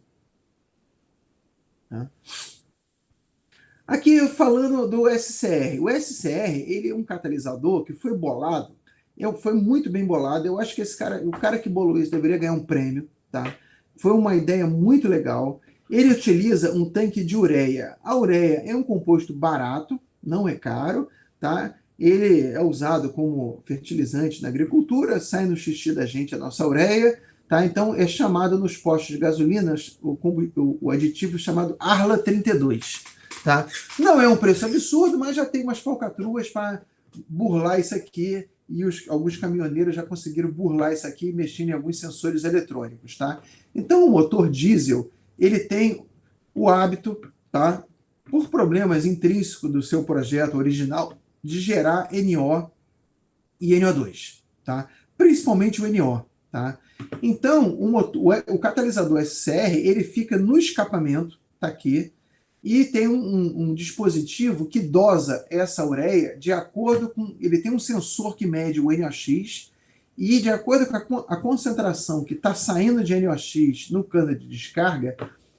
Tá? Aqui falando do SCR. O SCR ele é um catalisador que foi bolado, foi muito bem bolado. Eu acho que o cara que bolou isso deveria ganhar um prêmio. Tá? Foi uma ideia muito legal. Ele utiliza um tanque de ureia. A ureia é um composto barato, não é caro. Tá? Ele é usado como fertilizante na agricultura, sai no xixi da gente a nossa ureia. Tá? Então é chamado nos postos de gasolina o aditivo chamado Arla 32. Tá? Não é um preço absurdo, mas já tem umas falcatruas para burlar isso aqui, e alguns caminhoneiros já conseguiram burlar isso aqui mexendo em alguns sensores eletrônicos. Tá? Então o motor diesel ele tem o hábito, tá, por problemas intrínsecos do seu projeto original, de gerar NO e NO2, tá? Principalmente o NO. Tá? Então o catalisador SCR ele fica no escapamento, tá aqui, e tem um dispositivo que dosa essa ureia de acordo com... Ele tem um sensor que mede o NOx, e de acordo com a concentração que está saindo de NOx no cano de descarga,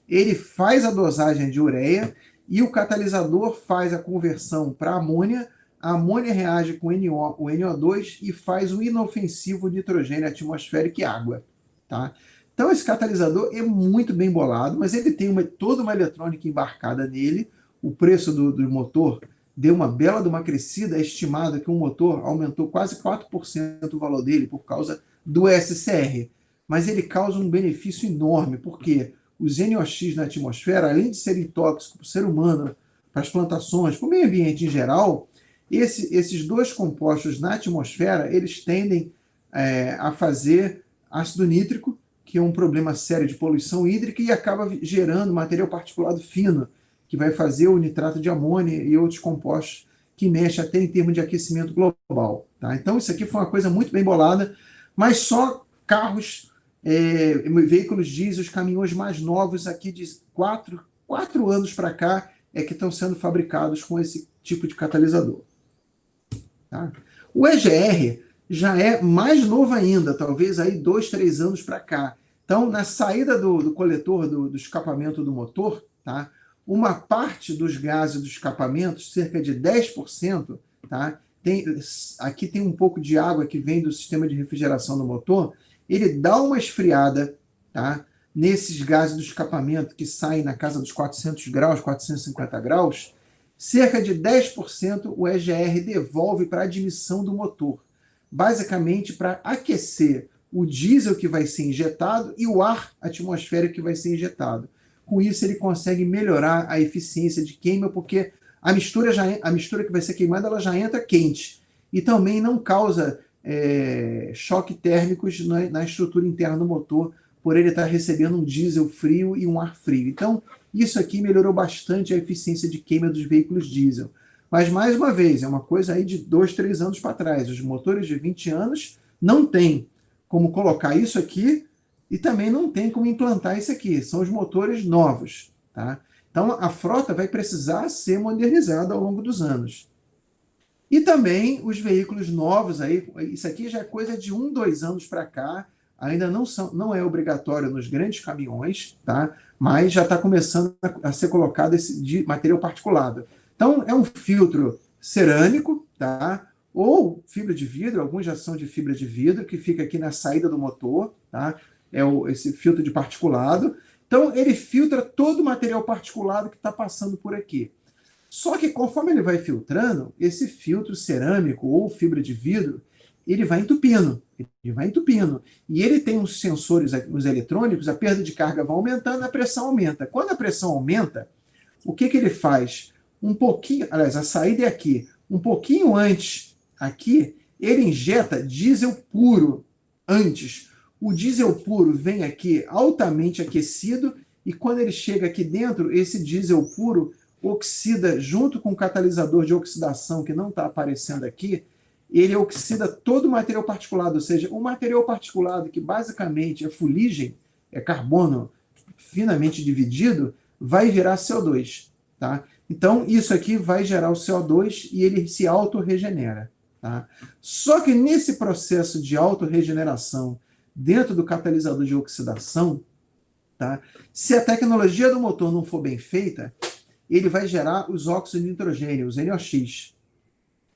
ele faz a dosagem de ureia, e o catalisador faz a conversão para amônia. A amônia reage com o NO2 e faz o inofensivo nitrogênio atmosférico e água. Tá? Então esse catalisador é muito bem bolado, mas ele tem toda uma eletrônica embarcada nele. O preço do motor deu uma bela de uma crescida, é estimado que o motor aumentou quase 4% o valor dele por causa do SCR. Mas ele causa um benefício enorme, porque os NOx na atmosfera, além de serem tóxicos para o ser humano, para as plantações, para o meio ambiente em geral, Esses dois compostos na atmosfera, eles tendem a fazer ácido nítrico, que é um problema sério de poluição hídrica e acaba gerando material particulado fino, que vai fazer o nitrato de amônia e outros compostos que mexem até em termos de aquecimento global. Tá? Então, isso aqui foi uma coisa muito bem bolada, mas só carros, veículos diesel, os caminhões mais novos aqui de 4 anos para cá que estão sendo fabricados com esse tipo de catalisador. Tá? O EGR já é mais novo ainda, talvez aí 2, 3 anos para cá. Então, na saída do coletor do escapamento do motor, tá? Uma parte dos gases do escapamento, cerca de 10%, tá? Aqui tem um pouco de água que vem do sistema de refrigeração do motor, ele dá uma esfriada, tá? Nesses gases do escapamento que saem na casa dos 400 graus, 450 graus, cerca de 10% o EGR devolve para a admissão do motor, basicamente para aquecer o diesel que vai ser injetado e o ar atmosférico que vai ser injetado. Com isso, ele consegue melhorar a eficiência de queima, porque a mistura que vai ser queimada ela já entra quente e também não causa choque térmicos na estrutura interna do motor, por ele estar recebendo um diesel frio e um ar frio. Então, isso aqui melhorou bastante a eficiência de queima dos veículos diesel. Mas, mais uma vez, é uma coisa aí de 2, 3 anos para trás. Os motores de 20 anos não tem como colocar isso aqui e também não tem como implantar isso aqui. São os motores novos. Tá? Então, a frota vai precisar ser modernizada ao longo dos anos. E também os veículos novos, aí, isso aqui já é coisa de 1, 2 anos para cá, ainda não é obrigatório nos grandes caminhões, tá? Mas já está começando a ser colocado esse material particulado. Então, é um filtro cerâmico, tá? Ou fibra de vidro, alguns já são de fibra de vidro, que fica aqui na saída do motor, tá? Esse filtro de particulado. Então, ele filtra todo o material particulado que está passando por aqui. Só que conforme ele vai filtrando, esse filtro cerâmico ou fibra de vidro, ele vai entupindo. E ele tem uns sensores, os eletrônicos, a perda de carga vai aumentando, a pressão aumenta. Quando a pressão aumenta, o que ele faz? Um pouquinho, aliás, a saída é aqui. Um pouquinho antes, aqui, ele injeta diesel puro antes. O diesel puro vem aqui altamente aquecido e quando ele chega aqui dentro, esse diesel puro oxida junto com o catalisador de oxidação, que não está aparecendo aqui, ele oxida todo o material particulado, ou seja, o material particulado que basicamente é fuligem, é carbono finamente dividido, vai virar CO2. Tá? Então, isso aqui vai gerar o CO2 e ele se autorregenera. Tá? Só que nesse processo de autorregeneração, dentro do catalisador de oxidação, tá? Se a tecnologia do motor não for bem feita, ele vai gerar os óxidos de nitrogênio, os NOx.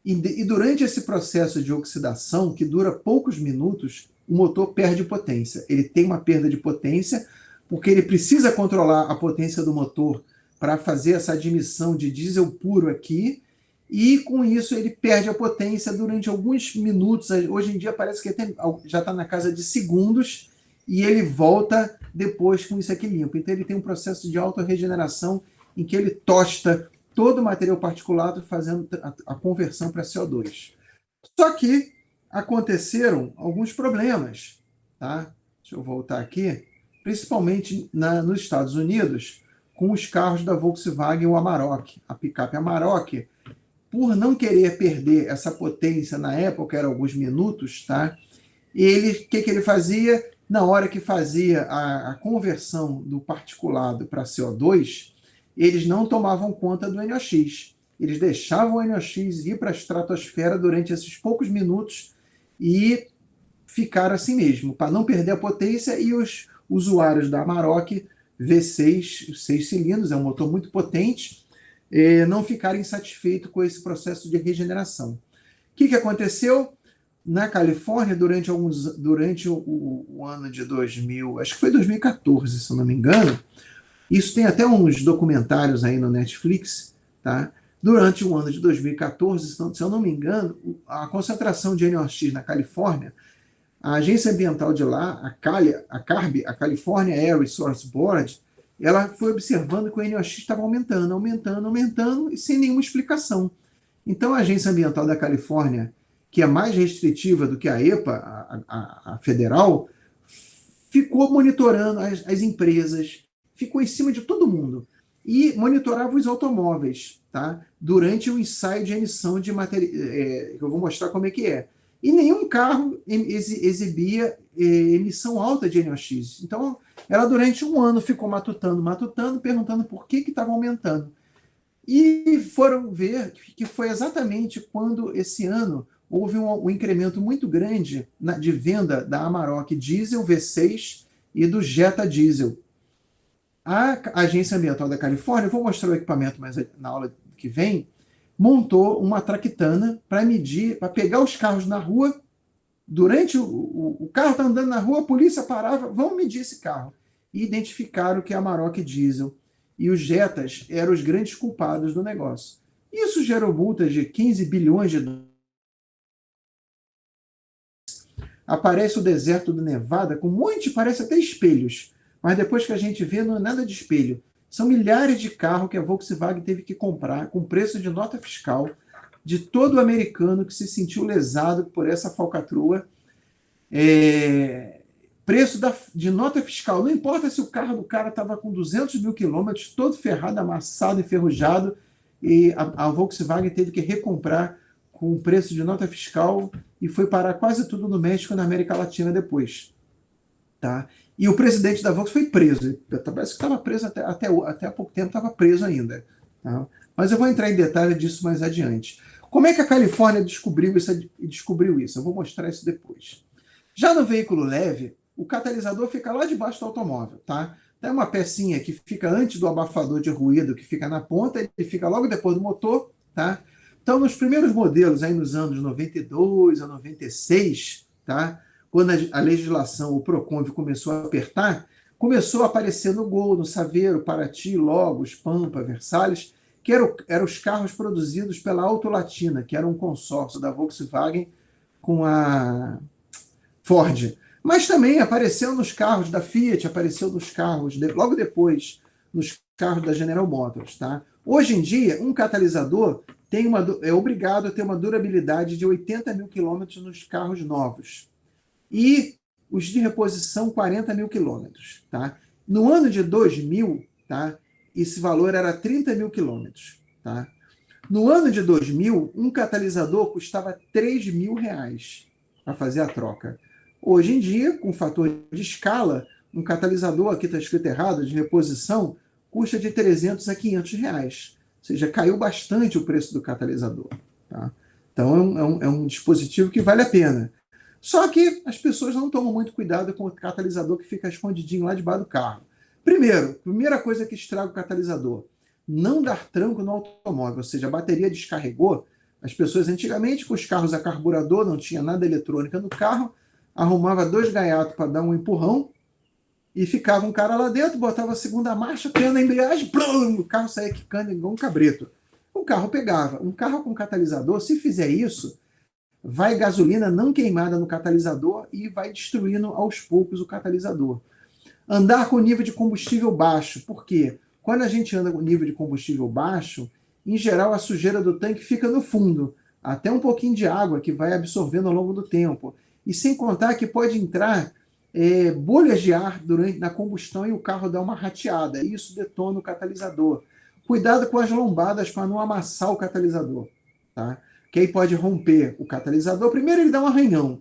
E durante esse processo de oxidação, que dura poucos minutos, o motor perde potência. Ele tem uma perda de potência, porque ele precisa controlar a potência do motor para fazer essa admissão de diesel puro aqui, e com isso ele perde a potência durante alguns minutos. Hoje em dia parece que já está na casa de segundos, e ele volta depois com isso aqui limpo. Então ele tem um processo de autorregeneração em que ele tosta todo o material particulado fazendo a conversão para CO2. Só que aconteceram alguns problemas. Tá? Deixa eu voltar aqui. Principalmente nos Estados Unidos, com os carros da Volkswagen, o Amarok, a picape Amarok, por não querer perder essa potência na época, era alguns minutos, tá? O que ele fazia? Na hora que fazia a conversão do particulado para CO2, eles não tomavam conta do NOx. Eles deixavam o NOx ir para a estratosfera durante esses poucos minutos e ficaram assim mesmo, para não perder a potência. E os usuários da Amarok V6, 6 cilindros, é um motor muito potente, não ficarem satisfeitos com esse processo de regeneração. O que aconteceu? Na Califórnia, durante o ano de 2000, acho que foi 2014, se eu não me engano, isso tem até uns documentários aí no Netflix, tá? Durante o ano de 2014, se eu não me engano, a concentração de NOx na Califórnia, a agência ambiental de lá, a CARB, a California Air Resources Board, ela foi observando que o NOx estava aumentando, e sem nenhuma explicação. Então, a Agência Ambiental da Califórnia, que é mais restritiva do que a EPA, a federal, ficou monitorando as empresas, ficou em cima de todo mundo e monitorava os automóveis, tá? Durante o ensaio de emissão de material, eu vou mostrar como é que é. E nenhum carro exibia emissão alta de NOx. Então, ela durante um ano ficou matutando, perguntando por que estava aumentando. E foram ver que foi exatamente quando esse ano houve um incremento muito grande de venda da Amarok Diesel V6 e do Jetta Diesel. A Agência Ambiental da Califórnia, eu vou mostrar o equipamento mais na aula que vem, montou uma traquitana para medir, para pegar os carros na rua, durante o carro está andando na rua, a polícia parava, vamos medir esse carro. E identificaram que a Amarok Diesel e os Jettas eram os grandes culpados do negócio. Isso gerou multas de 15 bilhões de dólares. Aparece o deserto do Nevada com um monte, parece até espelhos, mas depois que a gente vê, não é nada de espelho. São milhares de carros que a Volkswagen teve que comprar com preço de nota fiscal de todo americano que se sentiu lesado por essa falcatrua. Preço de nota fiscal. Não importa se o carro do cara estava com 200 mil quilômetros, todo ferrado, amassado, enferrujado, e a Volkswagen teve que recomprar com preço de nota fiscal e foi parar quase tudo no México e na América Latina depois. Tá? E o presidente da Volkswagen foi preso. Parece que estava preso até há pouco tempo, estava preso ainda. Tá? Mas eu vou entrar em detalhe disso mais adiante. Como é que a Califórnia descobriu isso? Eu vou mostrar isso depois. Já no veículo leve, o catalisador fica lá debaixo do automóvel. Tá? Tem uma pecinha que fica antes do abafador de ruído, que fica na ponta, ele fica logo depois do motor. Tá? Então, nos primeiros modelos, aí nos anos 92 a 96, tá? Quando a legislação, o Proconv, começou a apertar, começou a aparecer no Gol, no Saveiro, Paraty, Logos, Pampa, Versalhes, que eram os carros produzidos pela Auto Latina, que era um consórcio da Volkswagen com a Ford. Mas também apareceu nos carros da Fiat, apareceu nos carros, logo depois, nos carros da General Motors. Tá? Hoje em dia, um catalisador é obrigado a ter uma durabilidade de 80 mil quilômetros nos carros novos. E os de reposição, 40 mil quilômetros. Tá? No ano de 2000, tá? Esse valor era 30 mil quilômetros. Tá? No ano de 2000, um catalisador custava 3 mil reais para fazer a troca. Hoje em dia, com fator de escala, um catalisador, aqui está escrito errado, de reposição, custa de 300 a 500 reais. Ou seja, caiu bastante o preço do catalisador. Tá? Então, é um dispositivo que vale a pena. Só que as pessoas não tomam muito cuidado com o catalisador que fica escondidinho lá debaixo do carro. Primeira coisa que estraga o catalisador, não dar tranco no automóvel, ou seja, a bateria descarregou. As pessoas antigamente, com os carros a carburador, não tinha nada eletrônica no carro, arrumava 2 gaiatos para dar um empurrão e ficava um cara lá dentro, botava a segunda marcha, pena a embreagem, plum, o carro saía quicando igual um cabrito. O carro pegava. Um carro com catalisador, se fizer isso, vai gasolina não queimada no catalisador e vai destruindo aos poucos o catalisador. Andar com nível de combustível baixo. Por quê? Quando a gente anda com nível de combustível baixo, em geral a sujeira do tanque fica no fundo, até um pouquinho de água que vai absorvendo ao longo do tempo. E sem contar que pode entrar bolhas de ar na combustão e o carro dá uma rateada. Isso detona o catalisador. Cuidado com as lombadas para não amassar o catalisador. Tá? Que aí pode romper o catalisador. Primeiro ele dá um arranhão.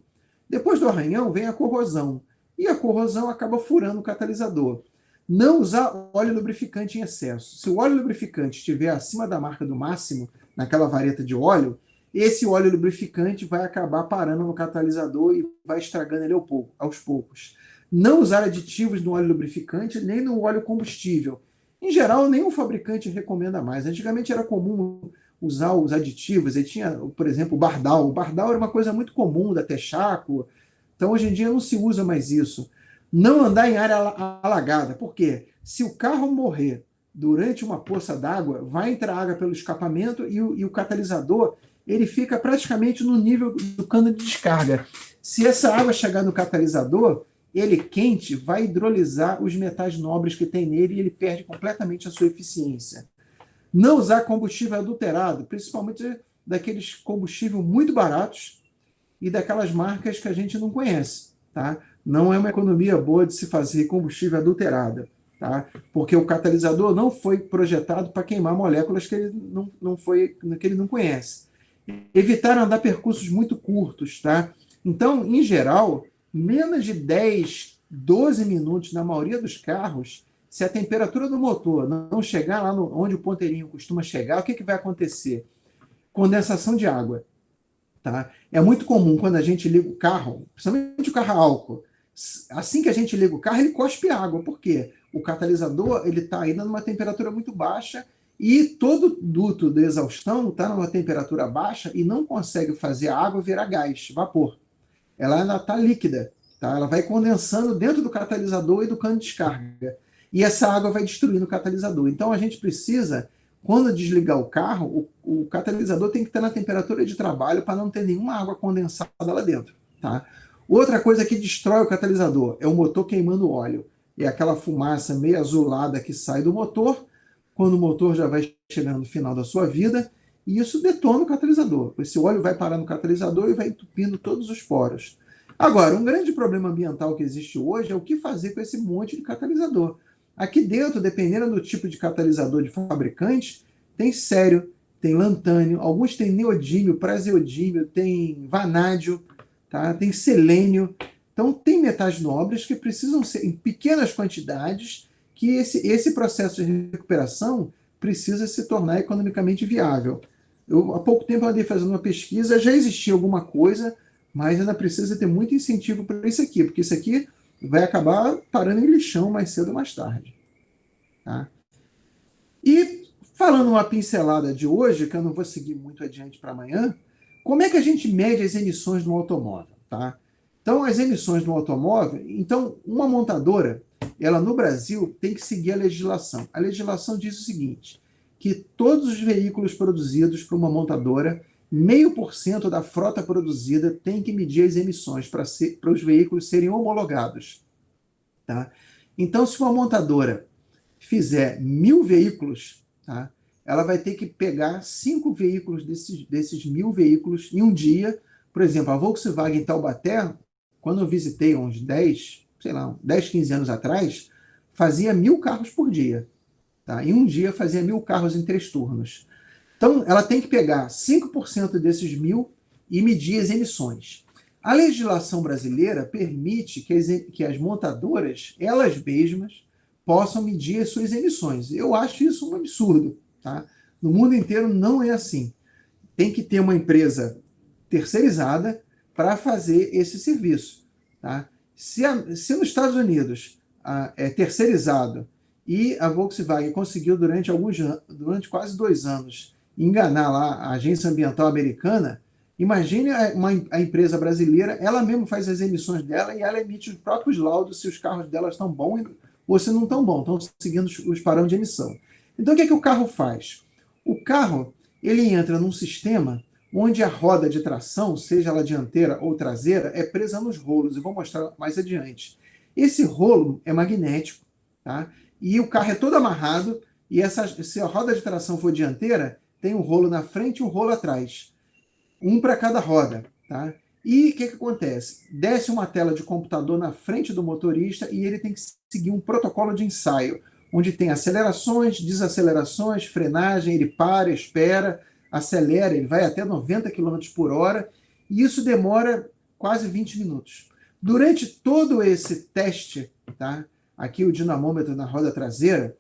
Depois do arranhão vem a corrosão. E a corrosão acaba furando o catalisador. Não usar óleo lubrificante em excesso. Se o óleo lubrificante estiver acima da marca do máximo, naquela vareta de óleo, esse óleo lubrificante vai acabar parando no catalisador e vai estragando ele aos poucos. Não usar aditivos no óleo lubrificante nem no óleo combustível. Em geral, nenhum fabricante recomenda mais. Antigamente era comum usar os aditivos. E tinha, por exemplo, o Bardal. O Bardal era uma coisa muito comum da Texaco. Então, hoje em dia, não se usa mais isso. Não andar em área alagada. Por quê? Se o carro morrer durante uma poça d'água, vai entrar água pelo escapamento e o catalisador ele fica praticamente no nível do cano de descarga. Se essa água chegar no catalisador, ele quente vai hidrolisar os metais nobres que tem nele e ele perde completamente a sua eficiência. Não usar combustível adulterado, principalmente daqueles combustíveis muito baratos e daquelas marcas que a gente não conhece, tá? Não é uma economia boa de se fazer combustível adulterada, tá? Porque o catalisador não foi projetado para queimar moléculas que que ele não conhece. Evitar andar percursos muito curtos, tá? Então, em geral, menos de 10, 12 minutos na maioria dos carros, se a temperatura do motor não chegar lá onde o ponteirinho costuma chegar, o que vai acontecer? Condensação de água. Tá? É muito comum quando a gente liga o carro, principalmente o carro a álcool, assim que a gente liga o carro, ele cospe água. Por quê? O catalisador está ainda numa temperatura muito baixa e todo o duto de exaustão está numa temperatura baixa e não consegue fazer a água virar gás, vapor. Ela ainda está líquida. Tá? Ela vai condensando dentro do catalisador e do cano de descarga. E essa água vai destruindo o catalisador. Então a gente precisa, quando desligar o carro, o catalisador tem que estar na temperatura de trabalho para não ter nenhuma água condensada lá dentro. Tá? Outra coisa que destrói o catalisador é o motor queimando óleo. É aquela fumaça meio azulada que sai do motor, quando o motor já vai chegando no final da sua vida, e isso detona o catalisador. Esse óleo vai parar no catalisador e vai entupindo todos os poros. Agora, um grande problema ambiental que existe hoje é o que fazer com esse monte de catalisador. Aqui dentro, dependendo do tipo de catalisador de fabricante, tem cério, tem lantânio, alguns têm neodímio, praseodímio, tem vanádio, tá? Tem selênio. Então, tem metais nobres que precisam ser em pequenas quantidades, que esse processo de recuperação precisa se tornar economicamente viável. Há pouco tempo eu andei fazendo uma pesquisa, já existia alguma coisa, mas ainda precisa ter muito incentivo para isso aqui, porque isso aqui vai acabar parando em lixão mais cedo ou mais tarde. Tá? E falando uma pincelada de hoje, que eu não vou seguir muito adiante para amanhã, como é que a gente mede as emissões do automóvel? Tá? Então, as emissões do automóvel, então, uma montadora, ela no Brasil tem que seguir a legislação. A legislação diz o seguinte, que todos os veículos produzidos por uma montadora, 0,5% da frota produzida tem que medir as emissões para os veículos serem homologados. Tá? Então, se uma montadora fizer 1.000 veículos, tá? Ela vai ter que pegar 5 veículos desses 1.000 veículos em um dia. Por exemplo, a Volkswagen em Taubaté, quando eu visitei uns 10, 15 anos atrás, fazia 1.000 carros por dia. Tá? Em um dia fazia 1.000 carros em 3 turnos. Então, ela tem que pegar 5% desses 1.000 e medir as emissões. A legislação brasileira permite que as montadoras, elas mesmas, possam medir as suas emissões. Eu acho isso um absurdo. Tá? No mundo inteiro não é assim. Tem que ter uma empresa terceirizada para fazer esse serviço. Tá? Se nos Estados Unidos é terceirizado e a Volkswagen conseguiu durante quase 2 anos enganar lá a agência ambiental americana, imagine a empresa brasileira, ela mesma faz as emissões dela e ela emite os próprios laudos se os carros dela estão bons ou se não estão bons, estão seguindo os parâmetros de emissão. Então, o que o carro faz? O carro ele entra num sistema onde a roda de tração, seja ela dianteira ou traseira, é presa nos rolos. Eu vou mostrar mais adiante. Esse rolo é magnético, tá? E o carro é todo amarrado, e se a roda de tração for dianteira, tem um rolo na frente e um rolo atrás. Um para cada roda. Tá? E o que acontece? Desce uma tela de computador na frente do motorista e ele tem que seguir um protocolo de ensaio, onde tem acelerações, desacelerações, frenagem, ele para, espera, acelera, ele vai até 90 km por hora, e isso demora quase 20 minutos. Durante todo esse teste, tá? Aqui o dinamômetro na roda traseira,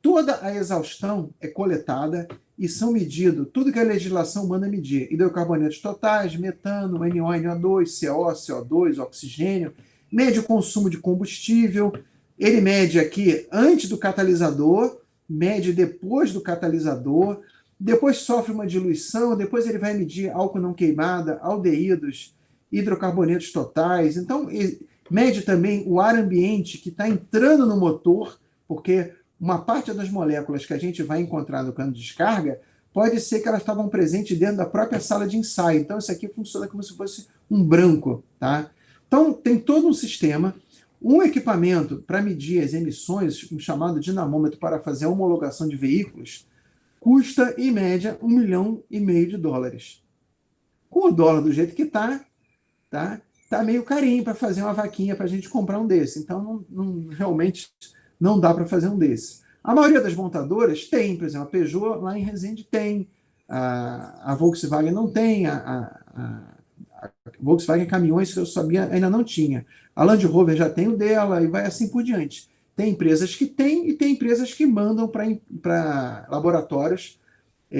toda a exaustão é coletada e são medidos tudo que a legislação manda medir. Hidrocarbonetos totais, metano, NO, NO2, CO, CO2, oxigênio, mede o consumo de combustível, ele mede aqui antes do catalisador, mede depois do catalisador, depois sofre uma diluição, depois ele vai medir álcool não queimada, aldeídos, hidrocarbonetos totais. Então, mede também o ar ambiente que está entrando no motor, porque uma parte das moléculas que a gente vai encontrar no cano de descarga pode ser que elas estavam presentes dentro da própria sala de ensaio. Então, isso aqui funciona como se fosse um branco. Tá? Então, tem todo um sistema, um equipamento para medir as emissões, um chamado dinamômetro para fazer a homologação de veículos. custa, em média, US$ 1,5 milhão. Com o dólar do jeito que está, tá meio carinho para fazer uma vaquinha para a gente comprar um desse. Então, realmente não dá para fazer um desse. A maioria das montadoras tem, por exemplo, a Peugeot lá em Resende tem, a Volkswagen não tem, a Volkswagen Caminhões, que eu sabia, ainda não tinha. A Land Rover já tem o dela e vai assim por diante. Tem empresas que têm e tem empresas que mandam para laboratórios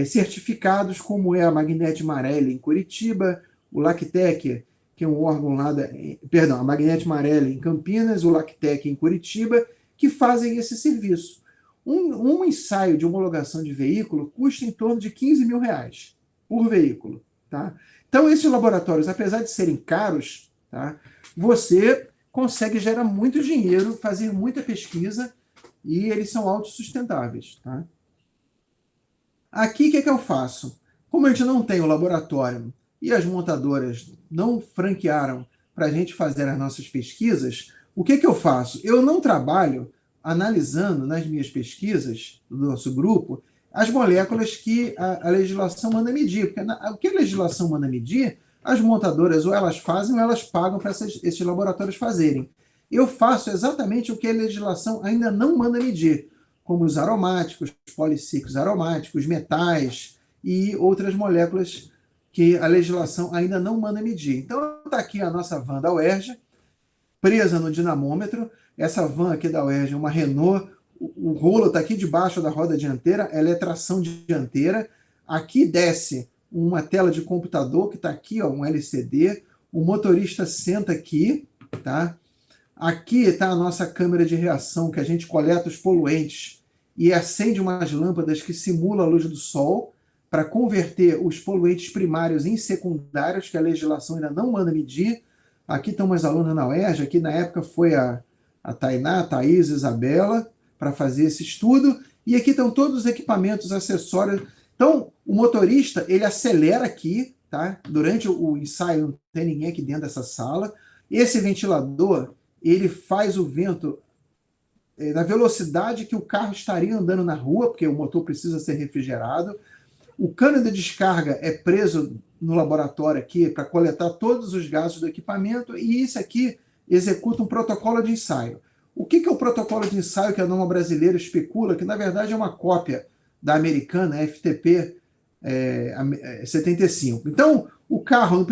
certificados, como é a Magnete Marelli em Curitiba, o Lactec, que é um órgão lá a Magnete Marelli em Campinas, o Lactec em Curitiba, que fazem esse serviço. Um ensaio de homologação de veículo custa em torno de R$ 15.000 por veículo. Tá? Então, esses laboratórios, apesar de serem caros, tá, você consegue gerar muito dinheiro, fazer muita pesquisa, e eles são autossustentáveis. Tá? Aqui, o que eu faço? Como a gente não tem o laboratório e as montadoras não franquearam para a gente fazer as nossas pesquisas, o que eu faço? Eu não trabalho analisando nas minhas pesquisas do nosso grupo as moléculas que a legislação manda medir. Porque o que a legislação manda medir, as montadoras ou elas fazem ou elas pagam para esses laboratórios fazerem. Eu faço exatamente o que a legislação ainda não manda medir, como os aromáticos, policíclicos aromáticos, metais e outras moléculas que a legislação ainda não manda medir. Então, está aqui a nossa van da UERJ, presa no dinamômetro. Essa van aqui da UERJ é uma Renault, o rolo está aqui debaixo da roda dianteira, ela é tração dianteira. Aqui desce uma tela de computador, que está aqui, ó, um LCD, o motorista senta aqui, tá? Aqui está a nossa câmera de reação, que a gente coleta os poluentes e acende umas lâmpadas que simulam a luz do sol para converter os poluentes primários em secundários, que a legislação ainda não manda medir. Aqui estão umas alunas na UERJ, aqui na época foi a Tainá, a Thaís, a Isabela, para fazer esse estudo. E aqui estão todos os equipamentos, acessórios. Então, o motorista, ele acelera aqui, tá? Durante o ensaio não tem ninguém aqui dentro dessa sala. Esse ventilador, ele faz o vento na velocidade que o carro estaria andando na rua, porque o motor precisa ser refrigerado. O cano de descarga é preso no laboratório aqui para coletar todos os gases do equipamento, e isso aqui executa um protocolo de ensaio. O que é o protocolo de ensaio que a norma brasileira especula? Que, na verdade, é uma cópia da americana, FTP 75. Então, o carro,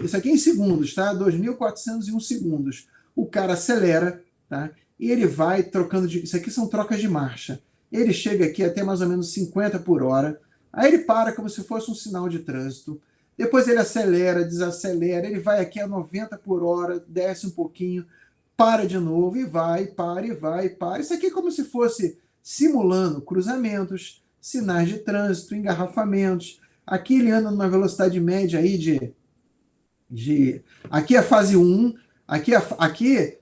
isso aqui é em segundos, tá? 2.401 segundos. O cara acelera, tá? E ele vai trocando isso aqui são trocas de marcha. Ele chega aqui até mais ou menos 50 por hora, aí ele para como se fosse um sinal de trânsito, depois ele acelera, desacelera, ele vai aqui a 90 por hora, desce um pouquinho, para de novo, e vai, para, e vai, para. Isso aqui é como se fosse simulando cruzamentos, sinais de trânsito, engarrafamentos. Aqui ele anda numa velocidade média aí aqui é a fase 1, aqui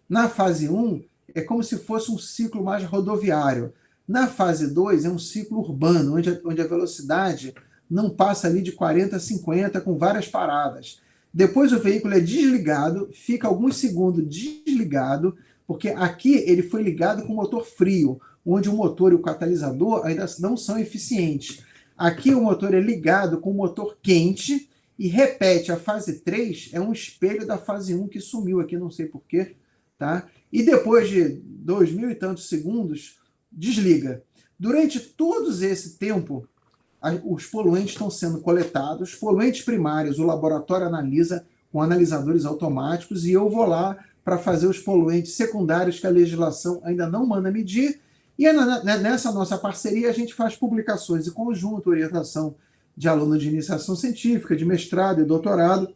na fase 1 é como se fosse um ciclo mais rodoviário. Na fase 2 é um ciclo urbano, onde a velocidade não passa ali de 40 a 50, com várias paradas. Depois o veículo é desligado, fica alguns segundos desligado, porque aqui ele foi ligado com o motor frio, onde o motor e o catalisador ainda não são eficientes. Aqui o motor é ligado com o motor quente e repete a fase 3, é um espelho da fase 1 que sumiu aqui, não sei porquê, tá? E depois de 2.000 e tantos segundos, desliga. Durante todo esse tempo, os poluentes estão sendo coletados, poluentes primários o laboratório analisa com analisadores automáticos, e eu vou lá para fazer os poluentes secundários que a legislação ainda não manda medir, e nessa nossa parceria a gente faz publicações em conjunto, orientação de aluno de iniciação científica, de mestrado e doutorado,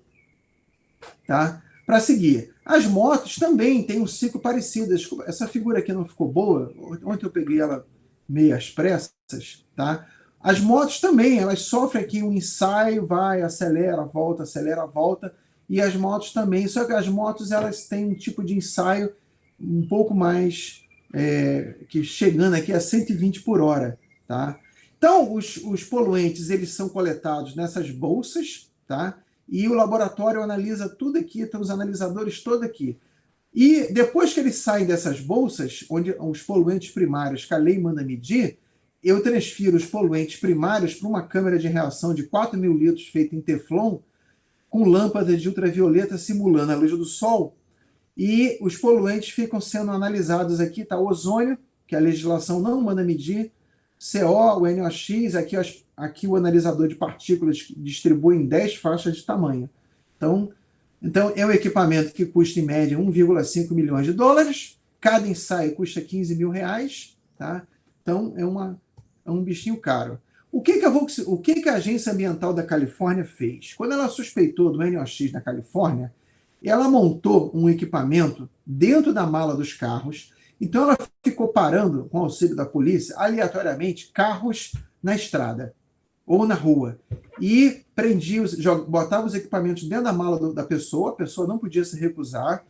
tá? Para seguir. As motos também têm um ciclo parecido. Essa figura aqui não ficou boa, ontem eu peguei ela meio às pressas, tá? As motos também, elas sofrem aqui um ensaio, vai, acelera, volta, e as motos também, só que as motos elas têm um tipo de ensaio um pouco mais, que chegando aqui a 120 por hora, tá? Então, os poluentes, eles são coletados nessas bolsas, tá? E o laboratório analisa tudo aqui, tem os analisadores todos aqui. E depois que eles saem dessas bolsas, onde os poluentes primários que a lei manda medir, eu transfiro os poluentes primários para uma câmara de reação de 4.000 litros feita em Teflon, com lâmpadas de ultravioleta simulando a luz do sol, e os poluentes ficam sendo analisados aqui, tá? O ozônio, que a legislação não manda medir, CO, o NOx, aqui o analisador de partículas distribui em 10 faixas de tamanho. Então é um equipamento que custa em média 1,5 milhões de dólares, cada ensaio custa 15 mil reais, tá? Então é um bichinho caro. O que a Agência Ambiental da Califórnia fez? Quando ela suspeitou do NOx na Califórnia, ela montou um equipamento dentro da mala dos carros. Então ela ficou parando, com o auxílio da polícia, aleatoriamente, carros na estrada ou na rua. E botava os equipamentos dentro da mala da pessoa, a pessoa não podia se recusar,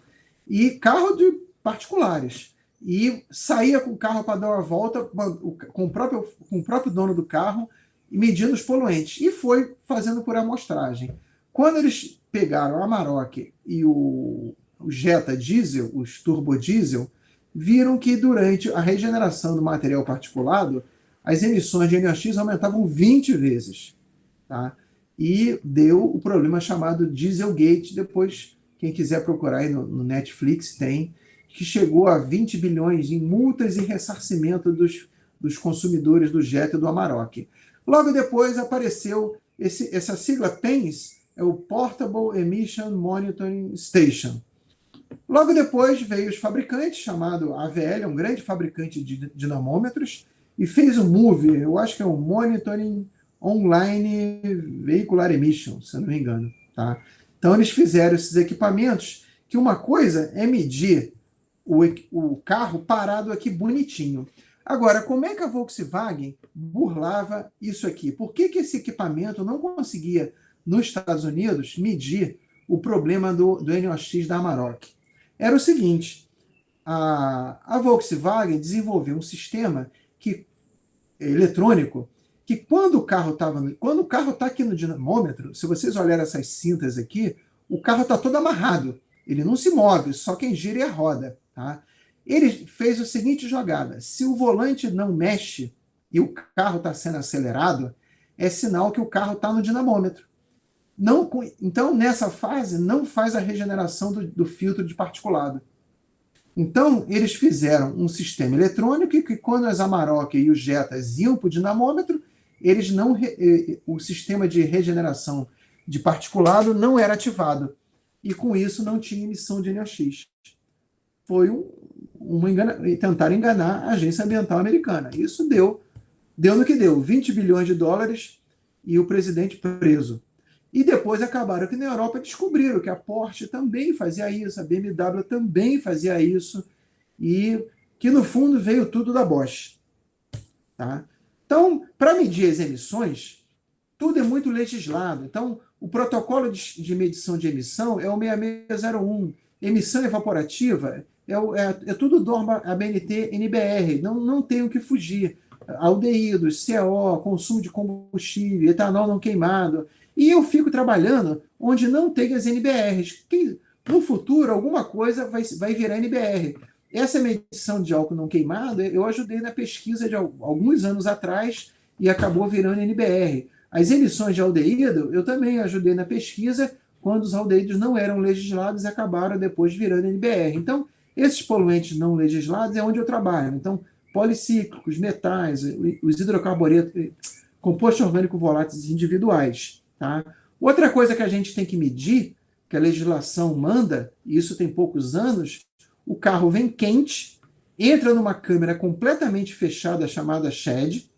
e carro de particulares. E saía com o carro para dar uma volta com o próprio dono do carro, medindo os poluentes. E foi fazendo por amostragem. Quando eles pegaram a Amarok e o Jetta diesel, os turbodiesel, viram que durante a regeneração do material particulado, as emissões de NOx aumentavam 20 vezes. Tá? E deu o problema chamado Dieselgate. Depois, quem quiser procurar aí no Netflix, tem, que chegou a 20 bilhões em multas e ressarcimento dos consumidores do Jetta e do Amarok. Logo depois apareceu essa sigla PEMS, é o Portable Emission Monitoring Station. Logo depois veio os fabricantes, chamado AVL, um grande fabricante de dinamômetros, e fez o MOVE, eu acho que é o Monitoring Online Vehicular Emission, se eu não me engano. Tá? Então eles fizeram esses equipamentos, que uma coisa é medir o carro parado aqui bonitinho. Agora, como é que a Volkswagen burlava isso aqui? Por que esse equipamento não conseguia, nos Estados Unidos, medir o problema do NOx da Amarok? Era o seguinte, a Volkswagen desenvolveu um sistema eletrônico que quando o carro está aqui no dinamômetro, se vocês olharem essas cintas aqui, o carro está todo amarrado. Ele não se move, só quem gira é a roda. Tá? Ele fez a seguinte jogada: se o volante não mexe e o carro está sendo acelerado, é sinal que o carro está no dinamômetro. Então, nessa fase, não faz a regeneração do filtro de particulado. Então, eles fizeram um sistema eletrônico que quando as Amarok e os Jettas iam para o dinamômetro, o sistema de regeneração de particulado não era ativado. E com isso não tinha emissão de NOx. Foi tentar enganar a Agência Ambiental Americana. Isso deu no que deu, 20 bilhões de dólares e o presidente preso. E depois acabaram que na Europa descobriram que a Porsche também fazia isso, a BMW também fazia isso, e que no fundo veio tudo da Bosch. Tá? Então, para medir as emissões, tudo é muito legislado. Então, o protocolo de medição de emissão é o 6601. Emissão evaporativa é tudo norma ABNT NBR, não tem o que fugir. Aldeídos, CO, consumo de combustível, etanol não queimado. E eu fico trabalhando onde não tem as NBRs. No futuro, alguma coisa vai virar NBR. Essa medição de álcool não queimado, eu ajudei na pesquisa de alguns anos atrás e acabou virando NBR. As emissões de aldeído, eu também ajudei na pesquisa quando os aldeídos não eram legislados e acabaram depois virando NBR. Então, esses poluentes não legislados é onde eu trabalho. Então, policíclicos, metais, os hidrocarburetos, compostos orgânicos voláteis individuais. Tá? Outra coisa que a gente tem que medir, que a legislação manda, e isso tem poucos anos, o carro vem quente, entra numa câmera completamente fechada chamada SHED,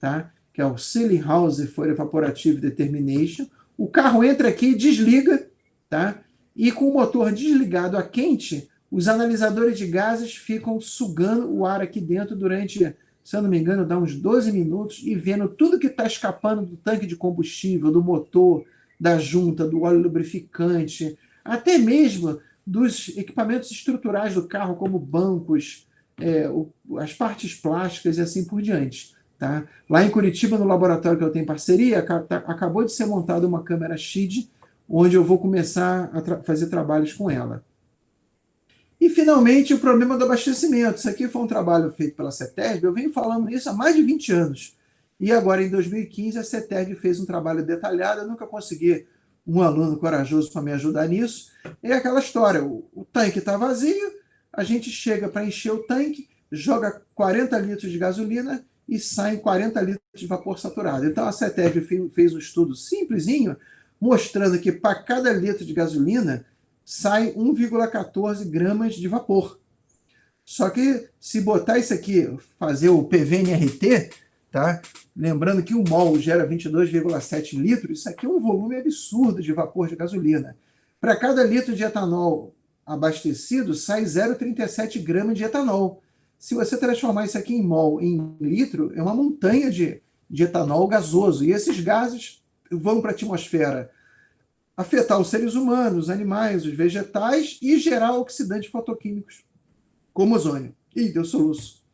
tá? Que é o Sealing House for Evaporative Determination. O carro entra aqui e desliga, tá? E com o motor desligado a quente, os analisadores de gases ficam sugando o ar aqui dentro durante, se eu não me engano, dá uns 12 minutos e vendo tudo que está escapando do tanque de combustível, do motor, da junta, do óleo lubrificante, até mesmo dos equipamentos estruturais do carro, como bancos, as partes plásticas e assim por diante. Tá? Lá em Curitiba, no laboratório que eu tenho parceria, acabou de ser montada uma câmera SHID, onde eu vou começar a fazer trabalhos com ela. E, finalmente, o problema do abastecimento. Isso aqui foi um trabalho feito pela CETESB, eu venho falando isso há mais de 20 anos. E agora, em 2015, a CETESB fez um trabalho detalhado, eu nunca consegui um aluno corajoso para me ajudar nisso. É aquela história, o tanque está vazio, a gente chega para encher o tanque, joga 40 litros de gasolina e saem 40 litros de vapor saturado. Então, a CETESB fez um estudo simplesinho, mostrando que para cada litro de gasolina sai 1,14 gramas de vapor. Só que se botar isso aqui, fazer o PVNRT, tá? Lembrando que o mol gera 22,7 litros, isso aqui é um volume absurdo de vapor de gasolina. Para cada litro de etanol abastecido, sai 0,37 gramas de etanol. Se você transformar isso aqui em mol em litro, é uma montanha de etanol gasoso. E esses gases vão para a atmosfera afetar os seres humanos, os animais, os vegetais e gerar oxidantes fotoquímicos, como ozônio. Ih, deu soluço.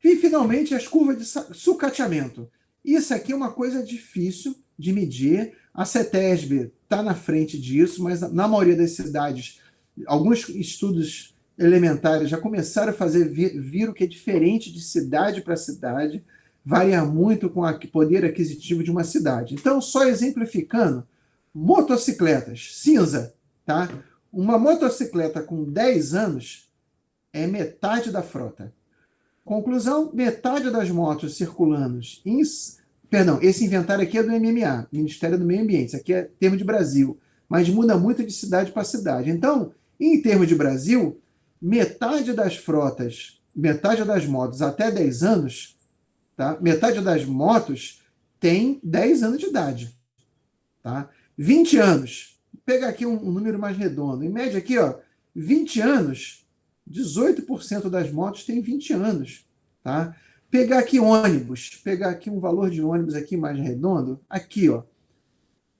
E finalmente as curvas de sucateamento. Isso aqui é uma coisa difícil de medir. A CETESB está na frente disso, mas na maioria das cidades, alguns estudos elementares já começaram a fazer, viram que é diferente de cidade para cidade, varia muito com o poder aquisitivo de uma cidade. Então, só exemplificando, motocicletas, cinza, tá? Uma motocicleta com 10 anos é metade da frota. Conclusão, metade das motos circulando perdão, esse inventário aqui é do MMA, Ministério do Meio Ambiente, isso aqui é termo de Brasil, mas muda muito de cidade para cidade. Então, em termos de Brasil, metade das frotas, metade das motos até 10 anos, tá? Metade das motos tem 10 anos de idade. Tá? 20 anos, vou pegar aqui um número mais redondo, em média aqui, ó, 20 anos, 18% das motos tem 20 anos. Tá? Pegar aqui ônibus, pegar aqui um valor de ônibus aqui mais redondo, aqui, ó,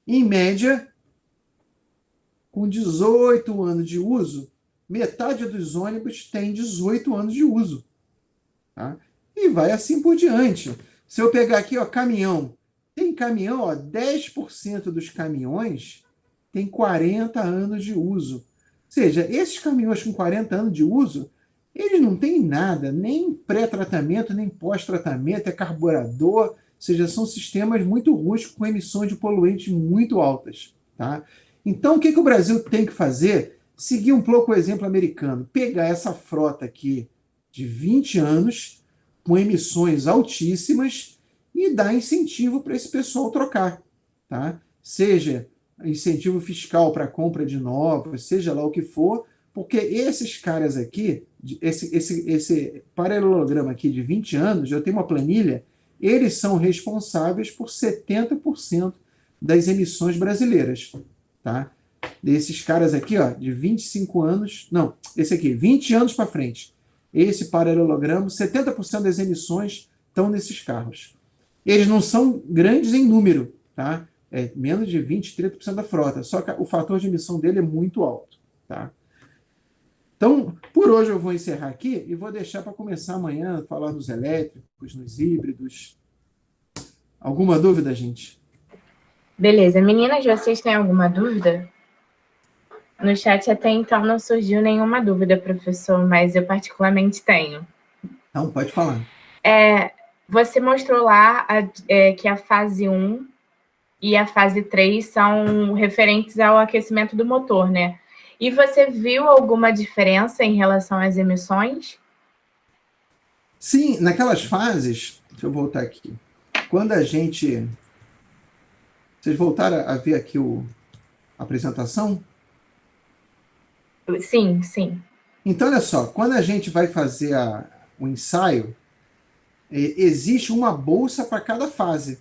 em média, com 18 anos de uso, metade dos ônibus tem 18 anos de uso. Tá? E vai assim por diante. Se eu pegar aqui, ó, caminhão, tem caminhão, ó, 10% dos caminhões tem 40 anos de uso. Ou seja, esses caminhões com 40 anos de uso, eles não têm nada, nem pré-tratamento, nem pós-tratamento, é carburador, ou seja, são sistemas muito rústicos com emissões de poluentes muito altas. Tá? Então, o que o Brasil tem que fazer? Seguir um pouco o exemplo americano, pegar essa frota aqui de 20 anos, com emissões altíssimas, e dar incentivo para esse pessoal trocar. Tá? Seja incentivo fiscal para compra de novos, seja lá o que for, porque esses caras aqui, esse paralelograma aqui de 20 anos, eu tenho uma planilha, eles são responsáveis por 70% das emissões brasileiras. Tá? Desses caras aqui, ó, de 25 anos, não, esse aqui, 20 anos para frente, esse paralelogramo, 70% das emissões estão nesses carros. Eles não são grandes em número, tá? É menos de 20, 30% da frota, só que o fator de emissão dele é muito alto. Tá? Então, por hoje eu vou encerrar aqui e vou deixar para começar amanhã a falar nos elétricos, nos híbridos. Alguma dúvida, gente? Beleza. Meninas, vocês têm alguma dúvida? No chat até então não surgiu nenhuma dúvida, professor, mas eu particularmente tenho. Não, pode falar. Você mostrou lá que a fase 1 e a fase 3 são referentes ao aquecimento do motor, né? E você viu alguma diferença em relação às emissões? Sim, naquelas fases, deixa eu voltar aqui. Quando a gente... Vocês voltaram a ver aqui a apresentação? Sim, sim. Então, olha só, quando a gente vai fazer o ensaio, existe uma bolsa para cada fase.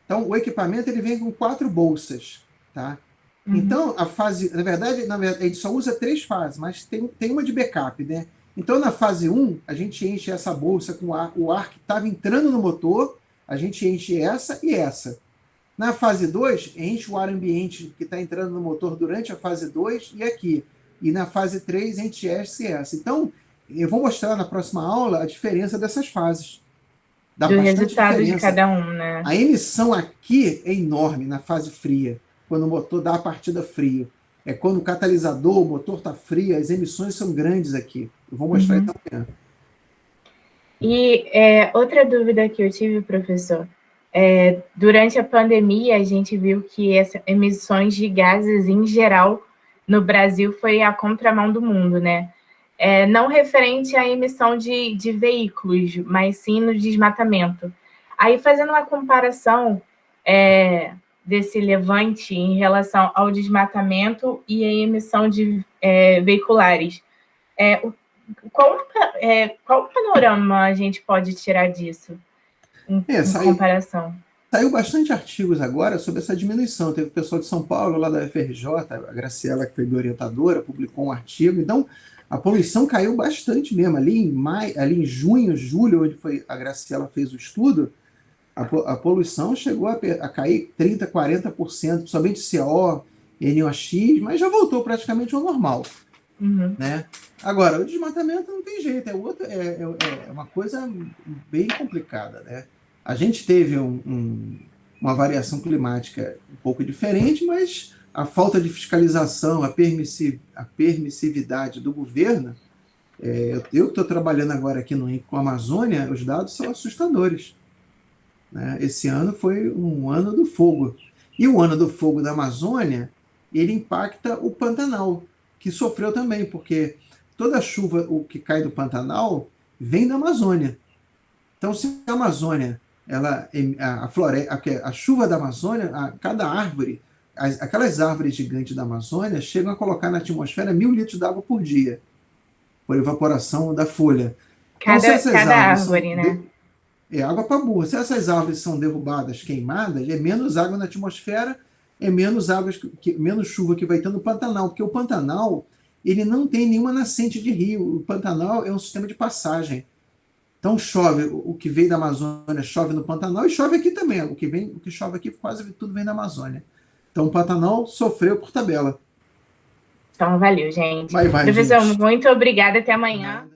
Então, o equipamento ele vem com 4 bolsas. Tá? Uhum. Então, a fase... Na verdade, a gente só usa 3 fases, mas tem uma de backup. Né? Então, na fase 1, a gente enche essa bolsa com o ar que estava entrando no motor, a gente enche essa e essa. Na fase 2, enche o ar ambiente que está entrando no motor durante a fase 2 e aqui. E na fase 3, enche essa e essa. Então, eu vou mostrar na próxima aula a diferença dessas fases. Dá do resultado diferença. De cada um, né? A emissão aqui é enorme na fase fria, quando o motor dá a partida frio. é quando o catalisador, o motor está frio, as emissões são grandes aqui. Eu vou mostrar isso amanhã. E outra dúvida que eu tive, professor, durante a pandemia a gente viu que essas emissões de gases em geral no Brasil foi a contramão do mundo, né? Não referente à emissão de veículos, mas sim no desmatamento. Aí, fazendo uma comparação desse levante em relação ao desmatamento e a emissão de veiculares, qual panorama a gente pode tirar disso em comparação? Saiu bastante artigos agora sobre essa diminuição. Teve o pessoal de São Paulo, lá da UFRJ, a Graciela, que foi minha orientadora, publicou um artigo. Então, a poluição caiu bastante mesmo. Ali em maio, ali em junho, julho, onde a Graciela fez o estudo, a poluição chegou a cair 30%, 40%, somente CO, NOx, mas já voltou praticamente ao normal. Né? Agora, o desmatamento não tem jeito, é uma coisa bem complicada. Né? A gente teve uma variação climática um pouco diferente, mas a falta de fiscalização, a permissividade do governo, eu estou trabalhando agora aqui com a Amazônia, os dados são assustadores. Né? Esse ano foi um ano do fogo. E o ano do fogo da Amazônia, ele impacta o Pantanal, que sofreu também, porque toda a chuva o que cai do Pantanal vem da Amazônia. Então, se a Amazônia, a chuva da Amazônia, cada árvore, aquelas árvores gigantes da Amazônia chegam a colocar na atmosfera 1.000 litros de água por dia, por evaporação da folha. Então, se essas Cada árvores árvore, são né? água para burro. Se essas árvores são derrubadas, queimadas, é menos água na atmosfera, é menos menos chuva que vai ter no Pantanal, porque o Pantanal ele não tem nenhuma nascente de rio. O Pantanal é um sistema de passagem. Então chove, o que veio da Amazônia chove no Pantanal e chove aqui também. O que chove aqui quase tudo vem da Amazônia. Então o Pantanal sofreu por tabela. Então, valeu, gente. Vai, Professor, gente. muito obrigada. Até amanhã.